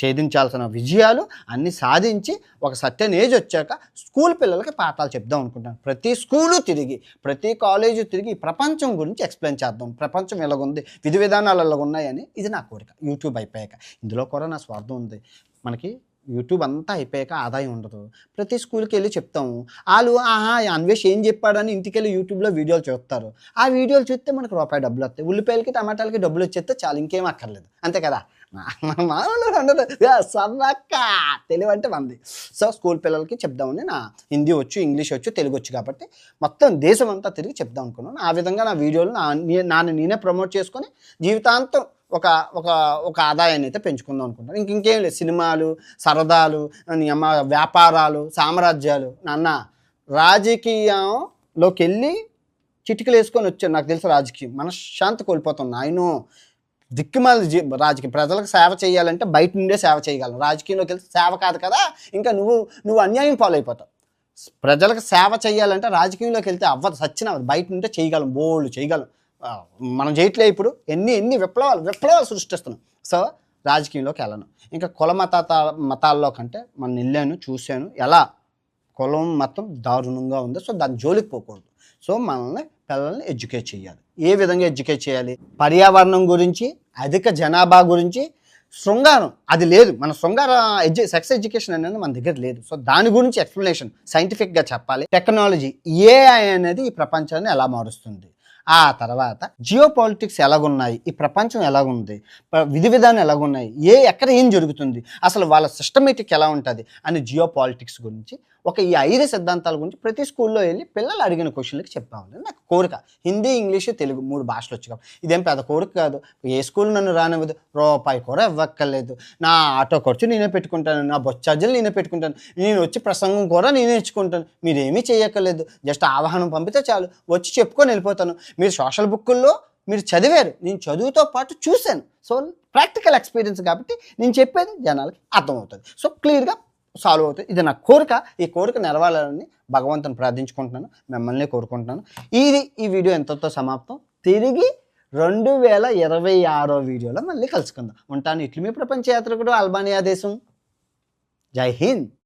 ఛేదించాల్సిన విజయాలు అన్నీ సాధించి ఒక సర్టెన్ ఏజ్ వచ్చాక స్కూల్ పిల్లలకి పాఠాలు చెప్దాం అనుకుంటాను. ప్రతి స్కూలు తిరిగి, ప్రతి కాలేజు తిరిగి ప్రపంచం గురించి ఎక్స్‌ప్లెయిన్ చేద్దాం. ప్రపంచం ఇలాగుంది, విధి విధానాలు ఇలాగున్నాయని ఇది నా కోరిక. యూట్యూబ్ అయిపోయాక. ఇందులో కూడా నా స్వార్థం ఉంది. మనకి యూట్యూబ్ అంతా అయిపోయాక ఆదాయం ఉండదు. ప్రతి స్కూల్కి వెళ్ళి చెప్తాము. వాళ్ళు అన్వేష్ ఏం చెప్పాడని ఇంటికెళ్ళి యూట్యూబ్లో వీడియోలు చూస్తారు. ఆ వీడియోలు చూస్తే మనకు రూపాయి డబ్బులు వస్తాయి. ఉల్లిపాయలకి టమాటాలకి డబ్బులు వచ్చేస్తే చాలు, ఇంకేం అక్కర్లేదు. అంతే కదా! మామూలు ఉండదు. సమ్మక్క తెలివంటే మంది. సో స్కూల్ పిల్లలకి చెప్దామని నా హిందీ వచ్చు, ఇంగ్లీష్ వచ్చు, తెలుగు వచ్చు కాబట్టి మొత్తం దేశం అంతా తిరిగి చెప్దాం అనుకున్నాను. ఆ విధంగా నా వీడియోలు నాని నేనే ప్రమోట్ చేసుకొని జీవితాంతం ఒక ఒక ఒక ఆదాయాన్ని అయితే పెంచుకుందాం అనుకుంటాను. ఇంకేం లేదు. సినిమాలు, సరదాలు, వ్యాపారాలు, సామ్రాజ్యాలు. నాన్న రాజకీయంలోకి వెళ్ళి చిటికలు వేసుకొని వచ్చాను. నాకు తెలుసు రాజకీయం మనశ్శాంతి కోల్పోతాం నాయనో. దిక్కుమాలి రాజకీయం. ప్రజలకు సేవ చేయాలంటే బయట నుండే సేవ చేయగలను. రాజకీయంలోకి వెళ్తే సేవ కాదు కదా, ఇంకా నువ్వు అన్యాయం పాలైపోతావు. ప్రజలకు సేవ చేయాలంటే రాజకీయంలోకి వెళ్తే అవ్వదు, సచ్చినవ్వదు. బయట నుండే చేయగలం, బోల్డ్ చేయగలం. మనం చేయట్లే. ఇప్పుడు ఎన్ని విప్లవాలు సృష్టిస్తున్నాం. సో రాజకీయంలోకి వెళ్ళను. ఇంకా కుల మతాల్లో కంటే మనం వెళ్ళాను, చూశాను ఎలా కులం మతం దారుణంగా ఉందో. సో దాని జోలికి పోకూడదు. సో పిల్లల్ని ఎడ్యుకేట్ చేయాలి. ఏ విధంగా ఎడ్యుకేట్ చేయాలి? పర్యావరణం గురించి, అధిక జనాభా గురించి, శృంగారం అది లేదు. మన సెక్స్ ఎడ్యుకేషన్ అనేది మన దగ్గర లేదు. సో దాని గురించి ఎక్స్ప్లెనేషన్ సైంటిఫిక్గా చెప్పాలి. టెక్నాలజీ ఏఐ అనేది ఈ ప్రపంచాన్ని ఎలా మారుస్తుంది, ఆ తర్వాత జియో పాలిటిక్స్ ఎలాగున్నాయి, ఈ ప్రపంచం ఎలాగుంది, విధి విధానం ఎలాగున్నాయి, ఎక్కడ ఏం జరుగుతుంది, అసలు వాళ్ళ సిస్టమేటిక్ ఎలా ఉంటుంది అని జియో పాలిటిక్స్ గురించి ఈ 5 సిద్ధాంతాల గురించి ప్రతి స్కూల్లో వెళ్ళి పిల్లలు అడిగిన క్వశ్చన్లకి చెప్పాలని నాకు కోరిక. హిందీ, ఇంగ్లీషు, తెలుగు 3 భాషలు వచ్చి కాబట్టి ఇదేం పెద్ద కోరిక కాదు. ఏ స్కూల్ నన్ను రానివ్వదు, రూపాయి కూడా ఇవ్వక్కర్లేదు. నా ఆటో ఖర్చు నేనే పెట్టుకుంటాను, నా బస్ ఛార్జీలు నేనే పెట్టుకుంటాను, నేను వచ్చి ప్రసంగం కూడా నేనే ఇచ్చుకుంటాను. మీరేమీ చేయక్కర్లేదు. జస్ట్ ఆవాహనం పంపితే చాలు, వచ్చి చెప్పుకొని వెళ్ళిపోతాను. మీరు సోషల్ బుక్కుల్లో మీరు చదివారు, నేను చదువుతో పాటు చూశాను. సో ప్రాక్టికల్ ఎక్స్పీరియన్స్ కాబట్టి నేను చెప్పేది జనాలకి అర్థమవుతుంది. సో క్లియర్గా సాల్వ్ అవుతుంది. ఇది నా కోరిక. ఈ కోరిక నెరవేరాలని భగవంతుని ప్రార్థించుకుంటున్నాను, మిమ్మల్ని కోరుకుంటున్నాను. ఈ వీడియో ఎంతతో సమాప్తం. తిరిగి 2026 వీడియోలో మళ్ళీ కలుసుకుందాం. ఉంటాను. ఇట్లు మీ ప్రపంచ యాత్రికుడు, అల్బానియా దేశం. జై హింద్.